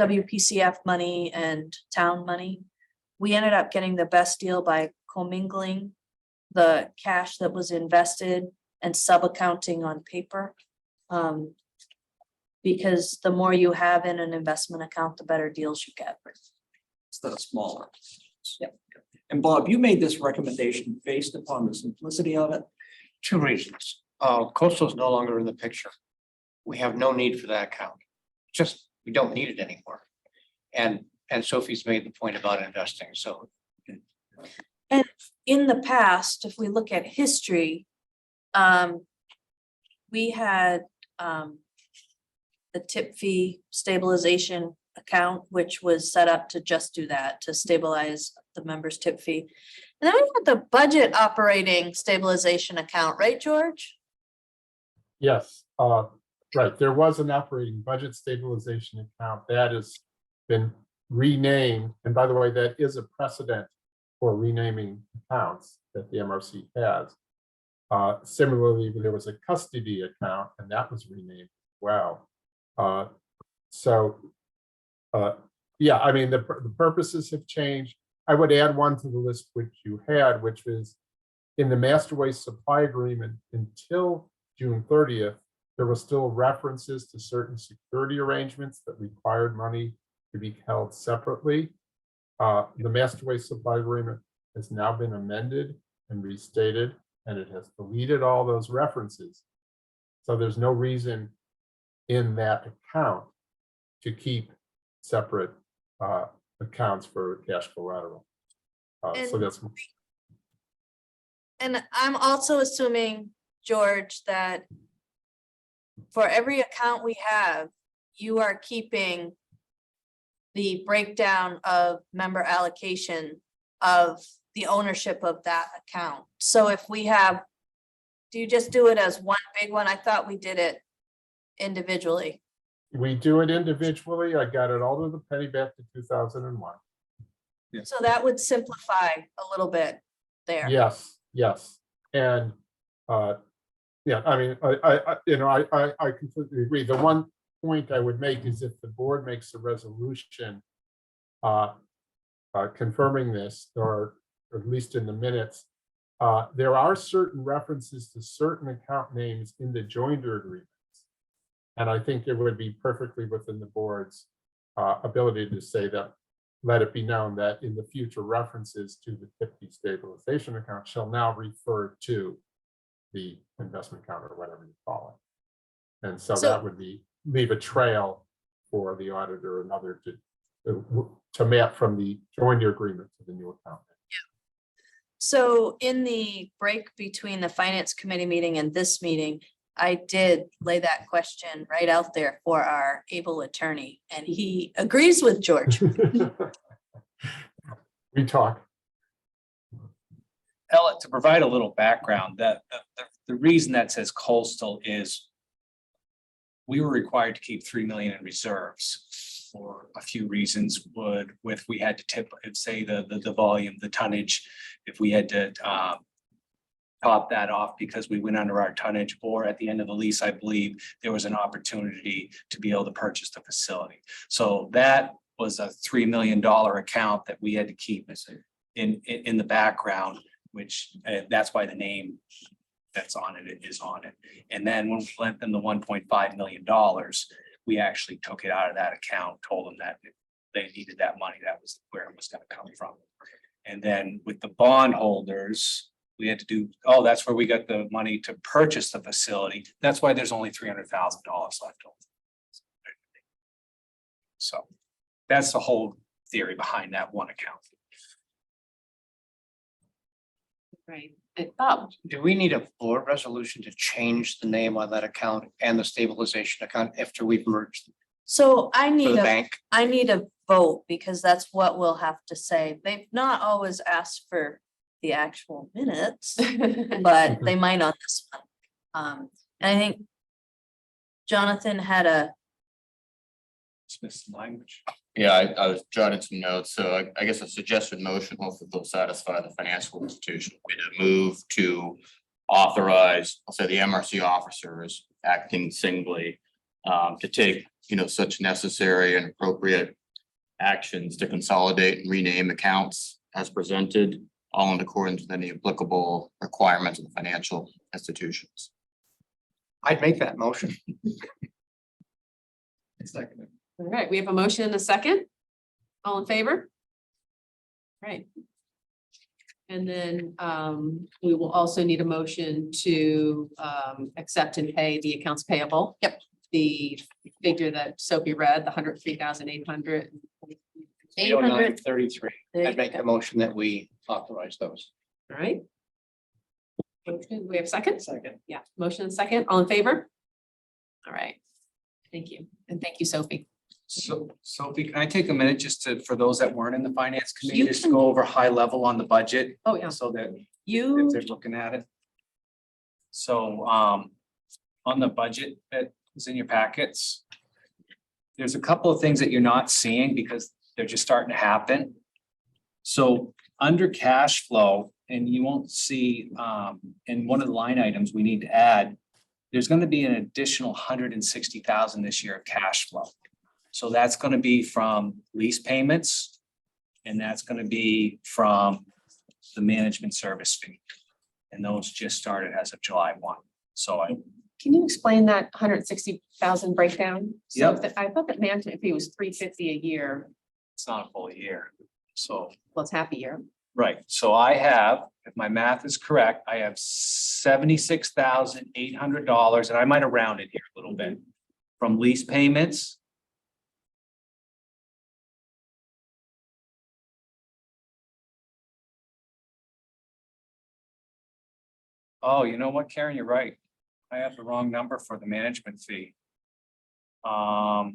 WPCF money and town money, we ended up getting the best deal by commingling the cash that was invested and sub-accounting on paper. Because the more you have in an investment account, the better deals you get. Instead of smaller. Yep. And Bob, you made this recommendation based upon the simplicity of it. Two reasons. Coastal is no longer in the picture. We have no need for that account. Just, we don't need it anymore. And Sophie's made the point about investing, so. And in the past, if we look at history, we had the tip fee stabilization account, which was set up to just do that, to stabilize the members' tip fee. And then we had the budget operating stabilization account, right, George? Yes, right. There was an operating budget stabilization account that has been renamed. And by the way, that is a precedent for renaming accounts that the MRC has. Similarly, there was a custody account and that was renamed as well. Yeah, I mean, the purposes have changed. I would add one to the list which you had, which was in the master waste supply agreement until June 30th, there were still references to certain security arrangements that required money to be held separately. The master waste supply agreement has now been amended and restated, and it has deleted all those references. So there's no reason in that account to keep separate accounts for cash collateral. So that's. And I'm also assuming, George, that for every account we have, you are keeping the breakdown of member allocation of the ownership of that account. So if we have, do you just do it as one big one? I thought we did it individually. We do it individually. I got it all to the penny back to 2001. So that would simplify a little bit there. Yes, yes. And yeah, I mean, I completely agree. The one point I would make is if the board makes a resolution confirming this, or at least in the minutes, there are certain references to certain account names in the joinder agreements. And I think it would be perfectly within the board's ability to say that, let it be known that in the future references to the tip fee stabilization account shall now refer to the investment account or whatever you call it. And so that would leave a trail for the auditor and other to map from the joinder agreement to the new account. So in the break between the finance committee meeting and this meeting, I did lay that question right out there for our able attorney, and he agrees with George. We talk. Ella, to provide a little background, the reason that says coastal is we were required to keep 3 million in reserves for a few reasons. If we had to tip, say the volume, the tonnage, if we had to top that off because we went under our tonnage, or at the end of the lease, I believe there was an opportunity to be able to purchase the facility. So that was a $3 million account that we had to keep in the background, which that's why the name that's on it is on it. And then when we lent them the $1.5 million, we actually took it out of that account, told them that if they needed that money, that was where it was going to come from. And then with the bondholders, we had to do, oh, that's where we got the money to purchase the facility. That's why there's only $300,000 left over. So that's the whole theory behind that one account. Right. Bob, Do we need a board resolution to change the name on that account and the stabilization account after we've merged So I for need the a, bank? I need a vote because that's what we'll have to say. They've not always asked for the actual minutes, but they might on this one. And I think Jonathan had a, Smith's language. Yeah, I was jotting some notes, so I guess a suggested motion, hopefully they'll satisfy the financial institution, would be to move to authorize, I'll say the MRC officers acting singly, to take, such necessary and appropriate actions to consolidate and rename accounts as presented, all in accordance with any applicable requirements of the financial institutions. I'd make that motion. Second. all right, we have a motion and a second. All in favor? Right. And then we will also need a motion to accept and pay the accounts payable. Yep. The figure that Sophie read, the 103,800. 800. 33. There you I'd make go. the motion that we authorize those. All right. Motion, we have a second? Second. Yeah, motion and second, all in favor? All right, thank you, and thank you, Sophie. So Sophie, can I take a minute just for those that weren't in the finance committee, You just can- go over high level on the budget? Oh, yeah. So that if you, they're looking at it. So on the budget that was in your packets, there's a couple of things that you're not seeing because they're just starting to happen. So under cash flow, and you won't see in one of the line items we need to add, there's going to be an additional 160,000 this year of cash flow. So that's going to be from lease payments, and that's going to be from the management service fee. And those just started as of July 1. So Can you explain that 160,000 breakdown? So Yep. I thought that management fee was 350 a year, it's not a full year. So, well, it's half a year. right, so I have, if my math is correct, I have $76,800, and I might have rounded here a little bit from lease payments. Oh, you know what, Karen, you're right. I have the wrong number for the management fee. I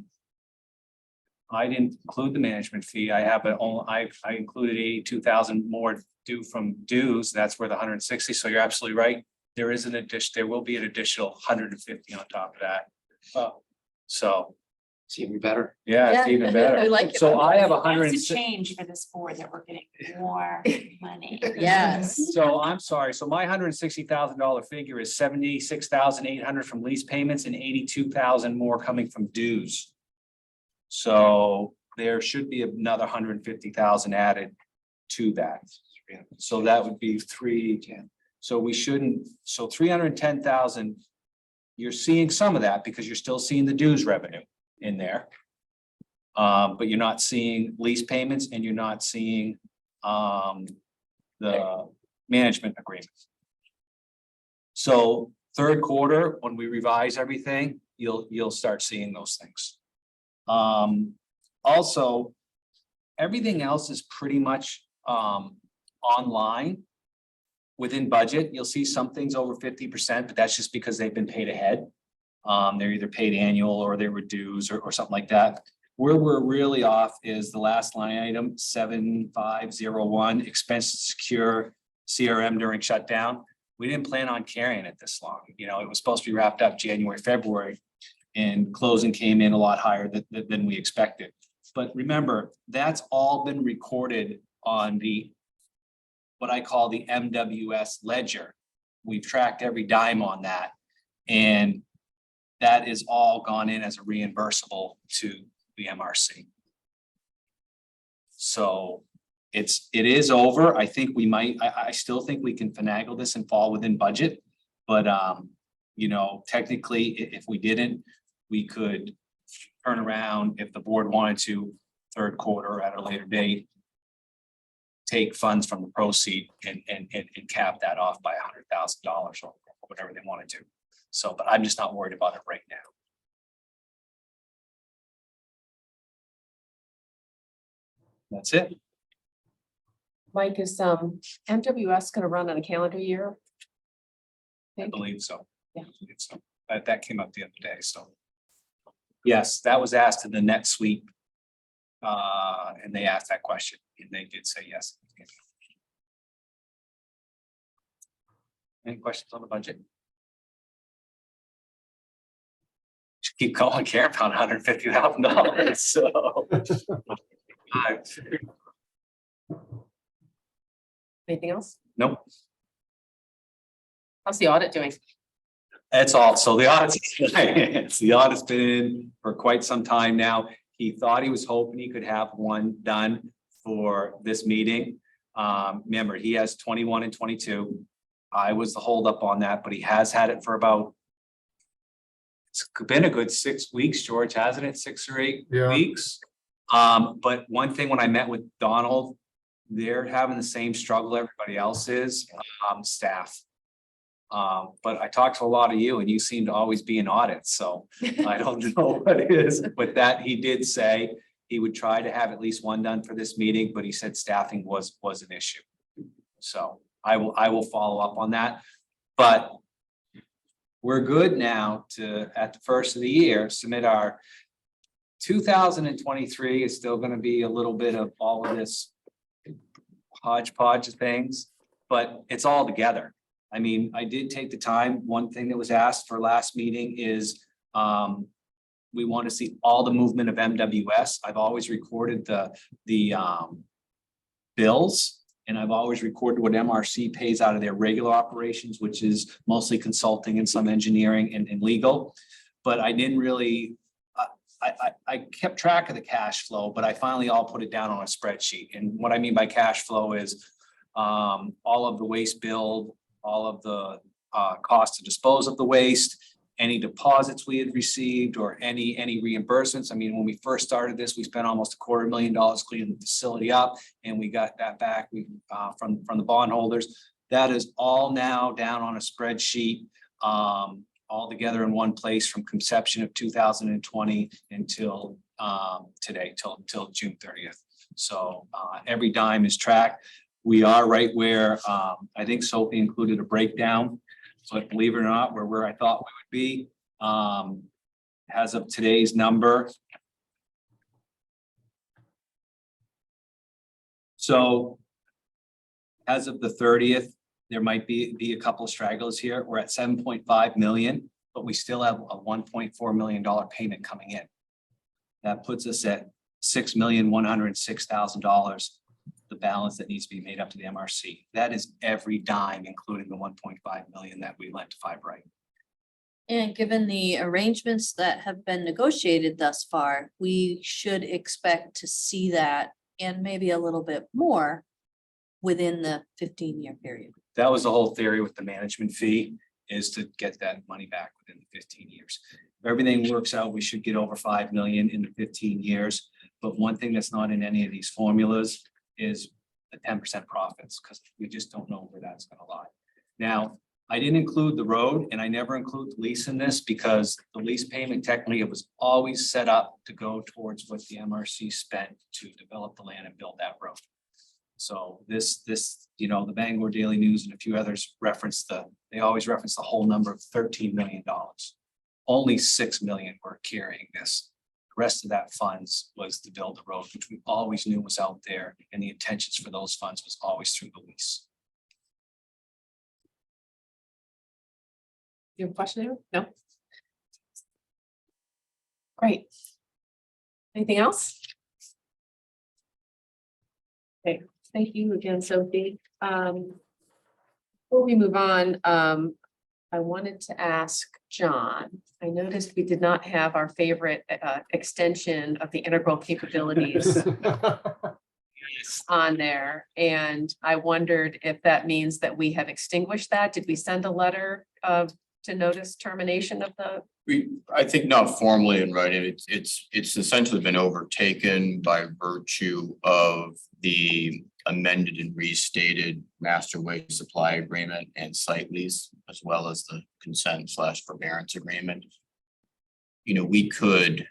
didn't include the management fee. I have I included 82,000 more due from dues. That's where the 160. So you're absolutely right. There is an addition, there will be an additional 150 on top of that. So, It's even better. yeah, it's Yeah, even I better. like it. So I have That's a 106. change for this board that we're getting more money. yes. So I'm sorry, so my $160,000 figure is 76,800 from lease payments and 82,000 more coming from dues. So there should be another 150,000 added to that. So that would be 310. So we shouldn't, so 310,000. You're seeing some of that because you're still seeing the dues revenue in there. But you're not seeing lease payments and you're not seeing the management agreement. So third quarter, when we revise everything, you'll start seeing those things. Also, everything else is pretty much online. within budget, you'll see some things over 50%, but that's just because they've been paid ahead. They're either paid annual or they were dues or something like that. Where we're really off is the last line item, 7501, expense to secure CRM during shutdown. We didn't plan on carrying it this long. You know, it was supposed to be wrapped up January, February, and closing came in a lot higher than we expected. But remember, that's all been recorded on the what I call the MWS ledger. We've tracked every dime on that. And that is all gone in as a reimbursable to the MRC. So it is over. I think we might, I still think we can finagle this and fall within budget. But you know, technically, if we didn't, we could turn around if the board wanted to, third quarter at a later date, take funds from the proceed and cap that off by $100,000 or whatever they want to do. So, but I'm just not worried about it right now. That's it. Mike, is MWS gonna run on a calendar year? I believe so. Yeah. I believe so. That came up the other day, so. Yes, that was asked in the NetSuite. And they asked that question and they did say yes. Any questions on the budget? Just keep calling Karen about $150,000, so. Anything else? Nope. How's the audit doing? That's all. So the audit's been in for quite some time now. He thought he was hoping he could have one done for this meeting. Remember, he has 21 and 22. I was the holdup on that, but he has had it for about, it's been a good 6 weeks, George, hasn't it? 6 or 8 Yeah. weeks. But one thing when I met with Donald, they're having the same struggle everybody else is, staff. But I talked to a lot of you and you seem to always be in audits, so I don't know what it is. With that, he did say he would try to have at least one done for this meeting, but he said staffing was an issue. So I will follow up on that, but we're good now to, at the first of the year, submit our 2023 is still going to be a little bit of all of this hodgepodge of things, but it's all together. I mean, I did take the time. One thing that was asked for last meeting is we want to see all the movement of MWS. I've always recorded the bills, and I've always recorded what MRC pays out of their regular operations, which is mostly consulting and some engineering and legal. But I didn't really, I kept track of the cash flow, but I finally all put it down on a spreadsheet. And what I mean by cash flow is all of the waste bill, all of the cost to dispose of the waste, any deposits we had received or any reimbursements. I mean, when we first started this, we spent almost $250,000 cleaning the facility up, and we got that back from the bondholders. That is all now down on a spreadsheet, all together in one place from conception of 2020 until today, till June 30th. So every dime is tracked. We are right where I think Sophie included a breakdown, but believe it or not, we're where I thought we would be. As of today's number. So as of the 30th, there might be a couple of stragglers here. We're at 7.5 million, but we still have a $1.4 million payment coming in. That puts us at $6,106,000. The balance that needs to be made up to the MRC. That is every dime, including the 1.5 million that we lent to Fibrite. And given the arrangements that have been negotiated thus far, we should expect to see that and maybe a little bit more within the 15-year period. That was the whole theory with the management fee, is to get that money back within the 15 years. If everything works out, we should get over 5 million in the 15 years. But one thing that's not in any of these formulas is the 10% profits, because we just don't know where that's going to lie. Now, I didn't include the road, and I never include the lease in this because the lease payment technically it was always set up to go towards what the MRC spent to develop the land and build that road. So this, the Bangor Daily News and a few others they always reference the whole number of $13 million. Only 6 million were carrying this. The rest of that funds was to build the road, which we always knew was out there, and the intentions for those funds was always through the lease. You have a question, Aaron? No? Great. Anything else? Okay, thank you again, Sophie. Before we move on, I wanted to ask John, I noticed we did not have our favorite extension of the integral capabilities on there. And I wondered if that means that we have extinguished that. Did we send a letter to notice termination of the? I think not formally in writing, it's essentially been overtaken by virtue of the amended and restated master waste supply agreement and site lease, as well as the consent/forbearance agreement. You know, we could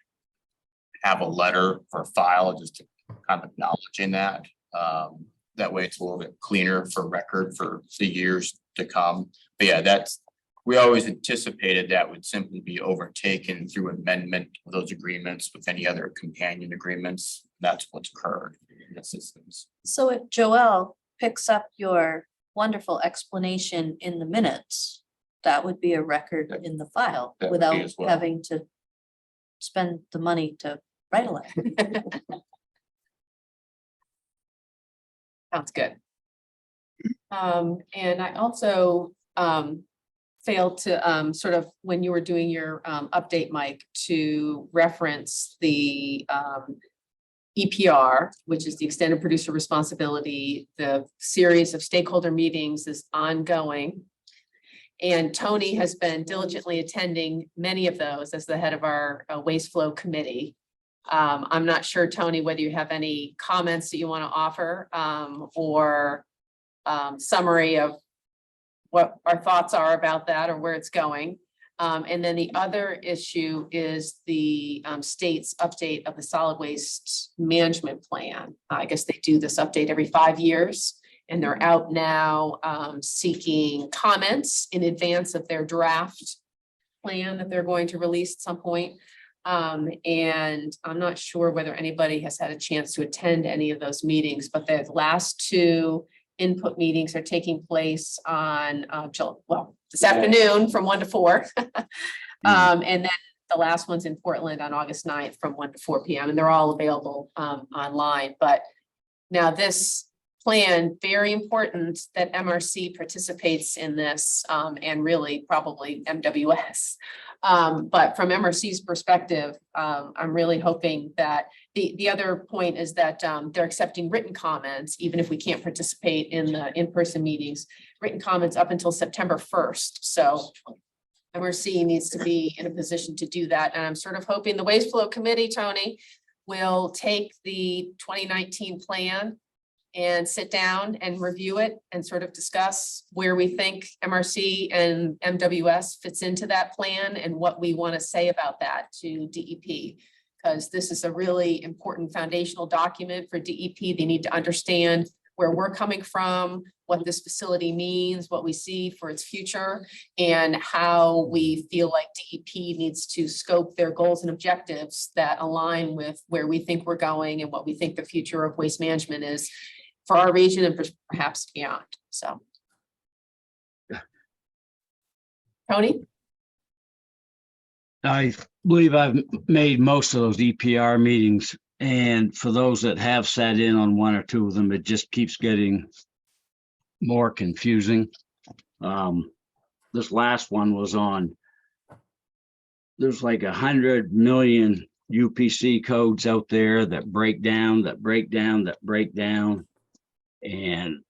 have a letter for file just to kind of acknowledging that. That way it's a little bit cleaner for record for the years to come. But yeah, we always anticipated that would simply be overtaken through amendment of those agreements with any other companion agreements. That's what's occurred in this instance. So if Joelle picks up your wonderful explanation in the minutes, that would be a record in the file That would be without as well. having to spend the money to write a letter. Sounds good. And I also failed to sort of, when you were doing your update, Mike, to reference the EPR, which is the extended producer responsibility. The series of stakeholder meetings is ongoing. And Tony has been diligently attending many of those as the head of our waste flow committee. I'm not sure, Tony, whether you have any comments that you want to offer or summary of what our thoughts are about that or where it's going. And then the other issue is the state's update of the solid waste management plan. I guess they do this update every 5 years, and they're out now seeking comments in advance of their draft plan that they're going to release at some point. And I'm not sure whether anybody has had a chance to attend any of those meetings, but the last 2 input meetings are taking place on this afternoon from 1 to 4. And then the last one's in Portland on August 9th from 1 to 4 p.m. and they're all available online. But now this plan, very important that MRC participates in this and really probably MWS. But from MRC's perspective, I'm really hoping that the other point is that they're accepting written comments, even if we can't participate in the in-person meetings, written comments up until September 1st. So MRC needs to be in a position to do that. And I'm sort of hoping the Waste Flow Committee, Tony, will take the 2019 plan and sit down and review it and sort of discuss where we think MRC and MWS fits into that plan and what we want to say about that to DEP. Because this is a really important foundational document for DEP. They need to understand where we're coming from, what this facility means, what we see for its future, and how we feel like DEP needs to scope their goals and objectives that align with where we think we're going and what we think the future of waste management is for our region and perhaps beyond. So. Tony? I believe I've made most of those EPR meetings, and for those that have sat in on 1 or 2 of them, it just keeps getting more confusing. This last one was on, there's like 100 million UPC codes out there that break down, and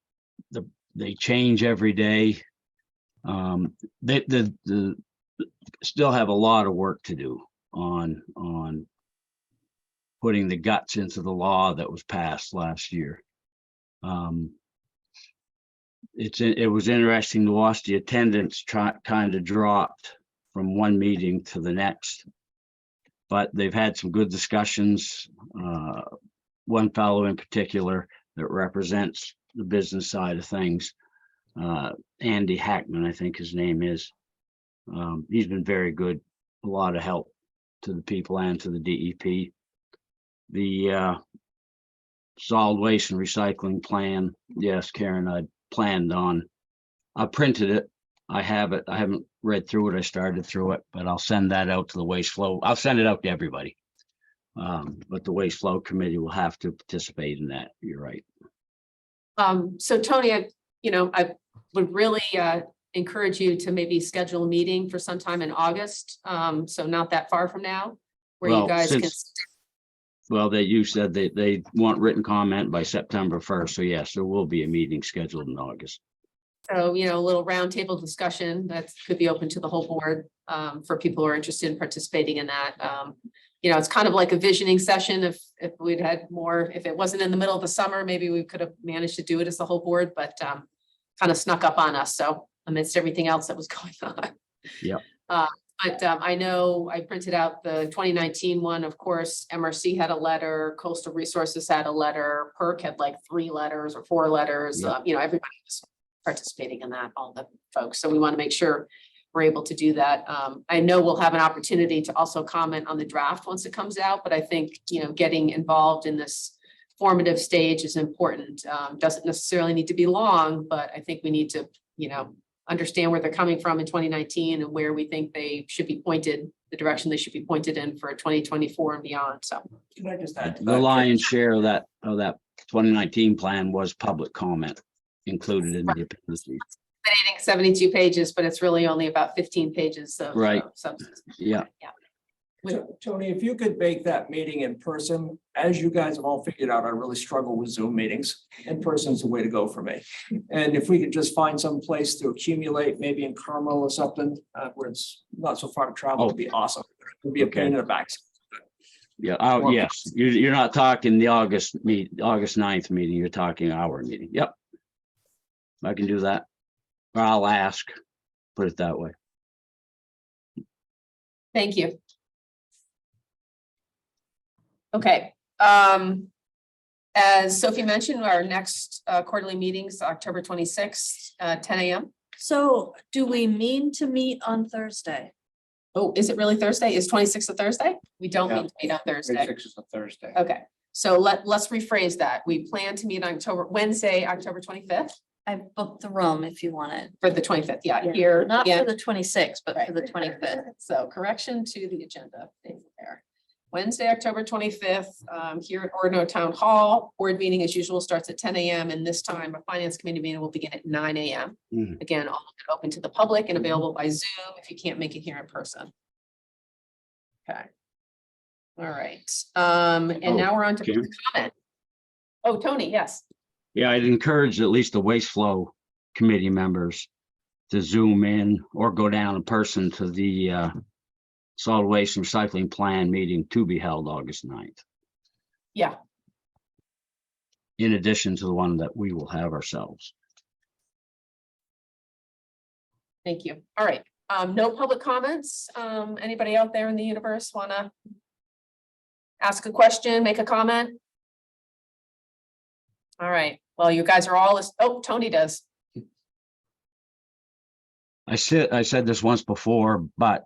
they change every day. They still have a lot of work to do on putting the guts into the law that was passed last year. It was interesting to watch the attendance kind of dropped from one meeting to the next, but they've had some good discussions. One fellow in particular that represents the business side of things. Andy Hackman, I think his name is. He's been very good, a lot of help to the people and to the DEP. The solid waste and recycling plan, yes, Karen, I planned on. I printed it. I have it. I haven't read through it. I started through it, but I'll send that out to the waste flow. I'll send it out to everybody. But the waste flow committee will have to participate in that. You're right. So Tony, I would really encourage you to maybe schedule a meeting for sometime in August. So not that far from now, where you Well, guys can. Well, you said they want written comment by September 1st. So yes, there will be a meeting scheduled in August. So, a little roundtable discussion that could be open to the whole board for people who are interested in participating in that. It's kind of like a visioning session. If we'd had more, if it wasn't in the middle of the summer, maybe we could have managed to do it as the whole board, but kind of snuck up on us. So amidst everything else that was going on. Yep. But I know I printed out the 2019 one. Of course, MRC had a letter, Coastal Resources had a letter, PERC had like 3 letters or 4 letters. Yep. Everybody was participating in that, all the folks. So we want to make sure we're able to do that. I know we'll have an opportunity to also comment on the draft once it comes out, but I think, getting involved in this formative stage is important. Doesn't necessarily need to be long, but I think we need to, understand where they're coming from in 2019 and where we think they should be pointed, the direction they should be pointed in for 2024 and beyond. So Can I just add to The that? lion's share of that 2019 plan was public comment included in the appendices. 72 pages, but it's really only about 15 pages of Right. substance. Yeah. Tony, if you could make that meeting in person, as you guys have all figured out, I really struggle with Zoom meetings. In person is the way to go for me. And if we could just find some place to accumulate, maybe in Carmel or something, where it's not so far to travel, would be awesome. It'd be a pain in the back. Yeah. Oh, yes. You're not talking the August 9th meeting. You're talking our meeting. Yep. I can do that. Or I'll ask, put it that way. Thank you. Okay. As Sophie mentioned, our next quarterly meetings, October 26th, 10 a.m. So do we mean to meet on Thursday? Oh, is it really Thursday? Is 26th a Thursday? We don't Yeah. mean to meet on Thursday. 26 is a Thursday. Okay, so let's rephrase that. We plan to meet on Wednesday, October 25th I booked the room if you want it. for the 25th. Yeah, here. Not for again. the 26th, but for the Right. 25th. So correction to the agenda there. Wednesday, October 25th, here at Ordino Town Hall. Board meeting as usual starts at 10 a.m. and this time a finance committee meeting will begin at 9 a.m. Mhm. Again, all open to the public and available by Zoom if you can't make it here in person. Okay. All right, and Oh, now we're on to Karen? public comment. Oh, Tony, yes. Yeah, I'd encourage at least the waste flow committee members to Zoom in or go down in person to the solid waste and recycling plan meeting to be held August 9th, Yeah, in addition to the one that we will have ourselves. thank you. All right, no public comments. Anybody out there in the universe wanna ask a question, make a comment? All right, well, you guys are all, oh, Tony does. I said this once before, but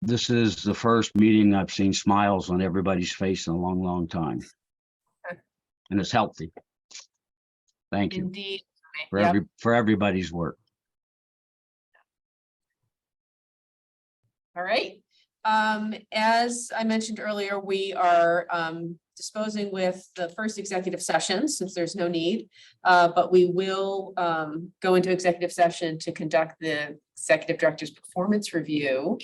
this is the first meeting I've seen smiles on everybody's face in a long, long time. Okay. And it's healthy. Thank you Indeed. for Yep. for everybody's work. All right. As I mentioned earlier, we are disposing with the first executive session since there's no need. But we will go into executive session to conduct the executive director's performance review.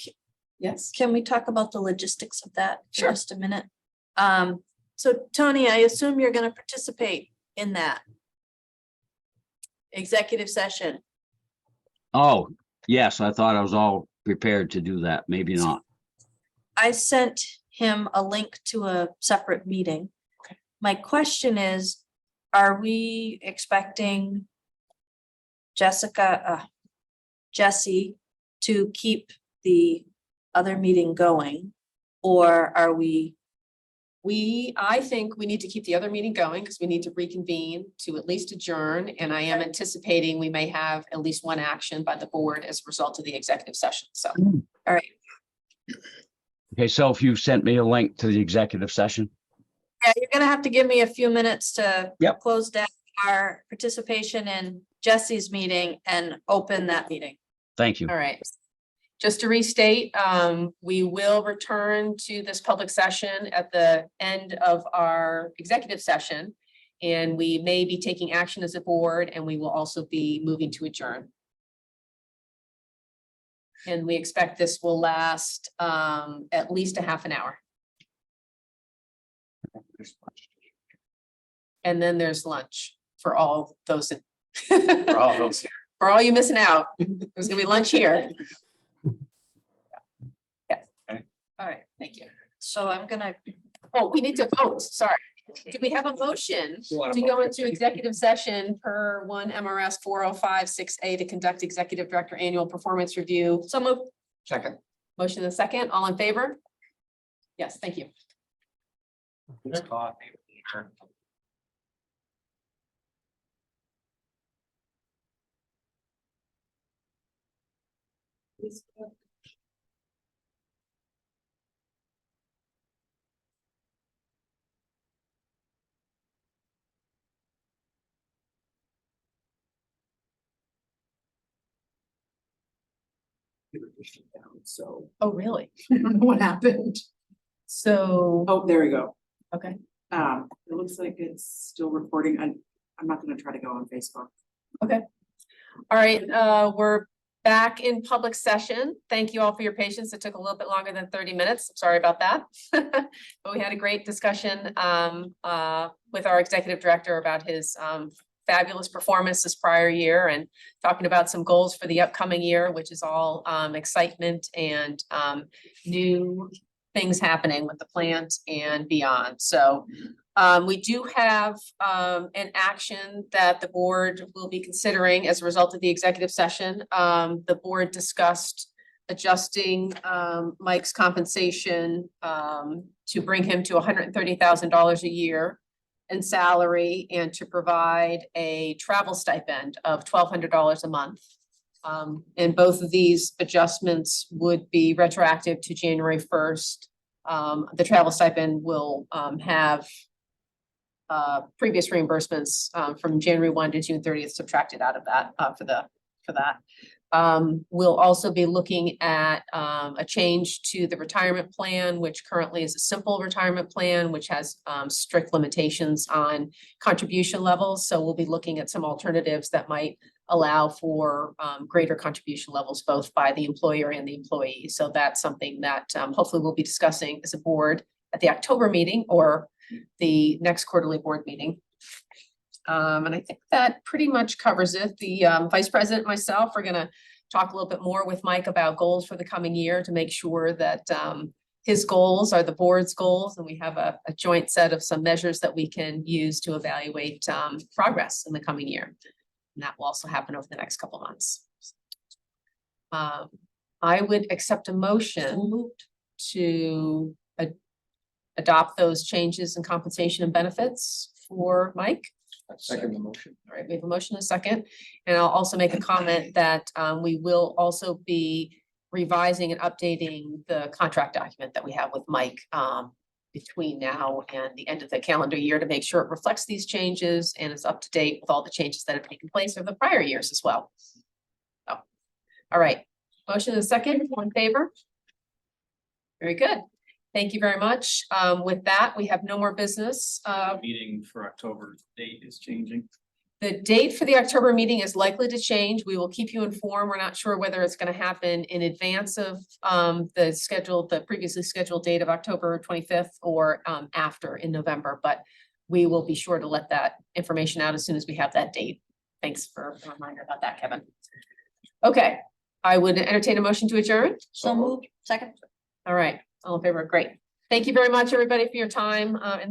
Yes. Can we talk about the logistics of that for Sure. just a minute? So Tony, I assume you're gonna participate in that executive session. Oh, yes, I thought I was all prepared to do that. Maybe not. I sent him a link to a separate meeting. My question is, are we expecting Jesse to keep the other meeting going? Or are we I think we need to keep the other meeting going because we need to reconvene to at least adjourn. And I am anticipating we may have at least one action by the board as a result of the executive session. So, all right. Okay, so if you sent me a link to the executive session, Yeah, you're gonna have to give me a few minutes to Yep. close down our participation in Jesse's meeting and open that meeting. thank you. All right. Just to restate, we will return to this public session at the end of our executive session. And we may be taking action as a board, and we will also be moving to adjourn. And we expect this will last at least a half an hour. And then there's lunch for all those. For all those here. For all you missing out, there's gonna be lunch here. Yeah. Okay. All right, thank you. So I'm gonna, Oh, we need to vote, sorry. Do we have a motion to go into executive session per 1 MRS 4056A to conduct executive director annual performance review? so move. Second. Motion and a second, all in favor? Yes, thank you. It's coffee. So, Oh, really? I don't know what happened. So, oh, there we go. okay, It looks like it's still recording. I'm not gonna try to go on Facebook. all right, we're back in public session. Thank you all for your patience. It took a little bit longer than 30 minutes. Sorry about that. But we had a great discussion with our executive director about his fabulous performance this prior year and talking about some goals for the upcoming year, which is all excitement and new things happening with the plant and beyond. So we do have an action that the board will be considering as a result of the executive session. The board discussed adjusting Mike's compensation to bring him to $130,000 a year in salary and to provide a travel stipend of $1,200 a month. And both of these adjustments would be retroactive to January 1st. The travel stipend will have previous reimbursements from January 1 to June 30th subtracted out of that for that. We'll also be looking at a change to the retirement plan, which currently is a simple retirement plan, which has strict limitations on contribution levels. So we'll be looking at some alternatives that might allow for greater contribution levels, both by the employer and the employee. So that's something that hopefully we'll be discussing as a board at the October meeting or the next quarterly board meeting. And I think that pretty much covers it. The vice president and myself are gonna talk a little bit more with Mike about goals for the coming year to make sure that his goals are the board's goals, and we have a joint set of some measures that we can use to evaluate progress in the coming year. And that will also happen over the next couple of months. I would accept a motion to adopt those changes in compensation and benefits for Mike. Second the motion. All right, we have a motion and a second, and I'll also make a comment that we will also be revising and updating the contract document that we have with Mike between now and the end of the calendar year to make sure it reflects these changes and is up to date with all the changes that have taken place over the prior years as well. So, all right, motion and a second, all in favor? Very good. Thank you very much. With that, we have no more business. Meeting for October date is changing. The date for the October meeting is likely to change. We will keep you informed. We're not sure whether it's going to happen in advance of the previously scheduled date of October 25th or after in November, but we will be sure to let that information out as soon as we have that date. Thanks for the reminder about that, Kevin. Okay, I would entertain a motion to adjourn. So moved. Second. All right, all in favor, great. Thank you very much, everybody, for your time and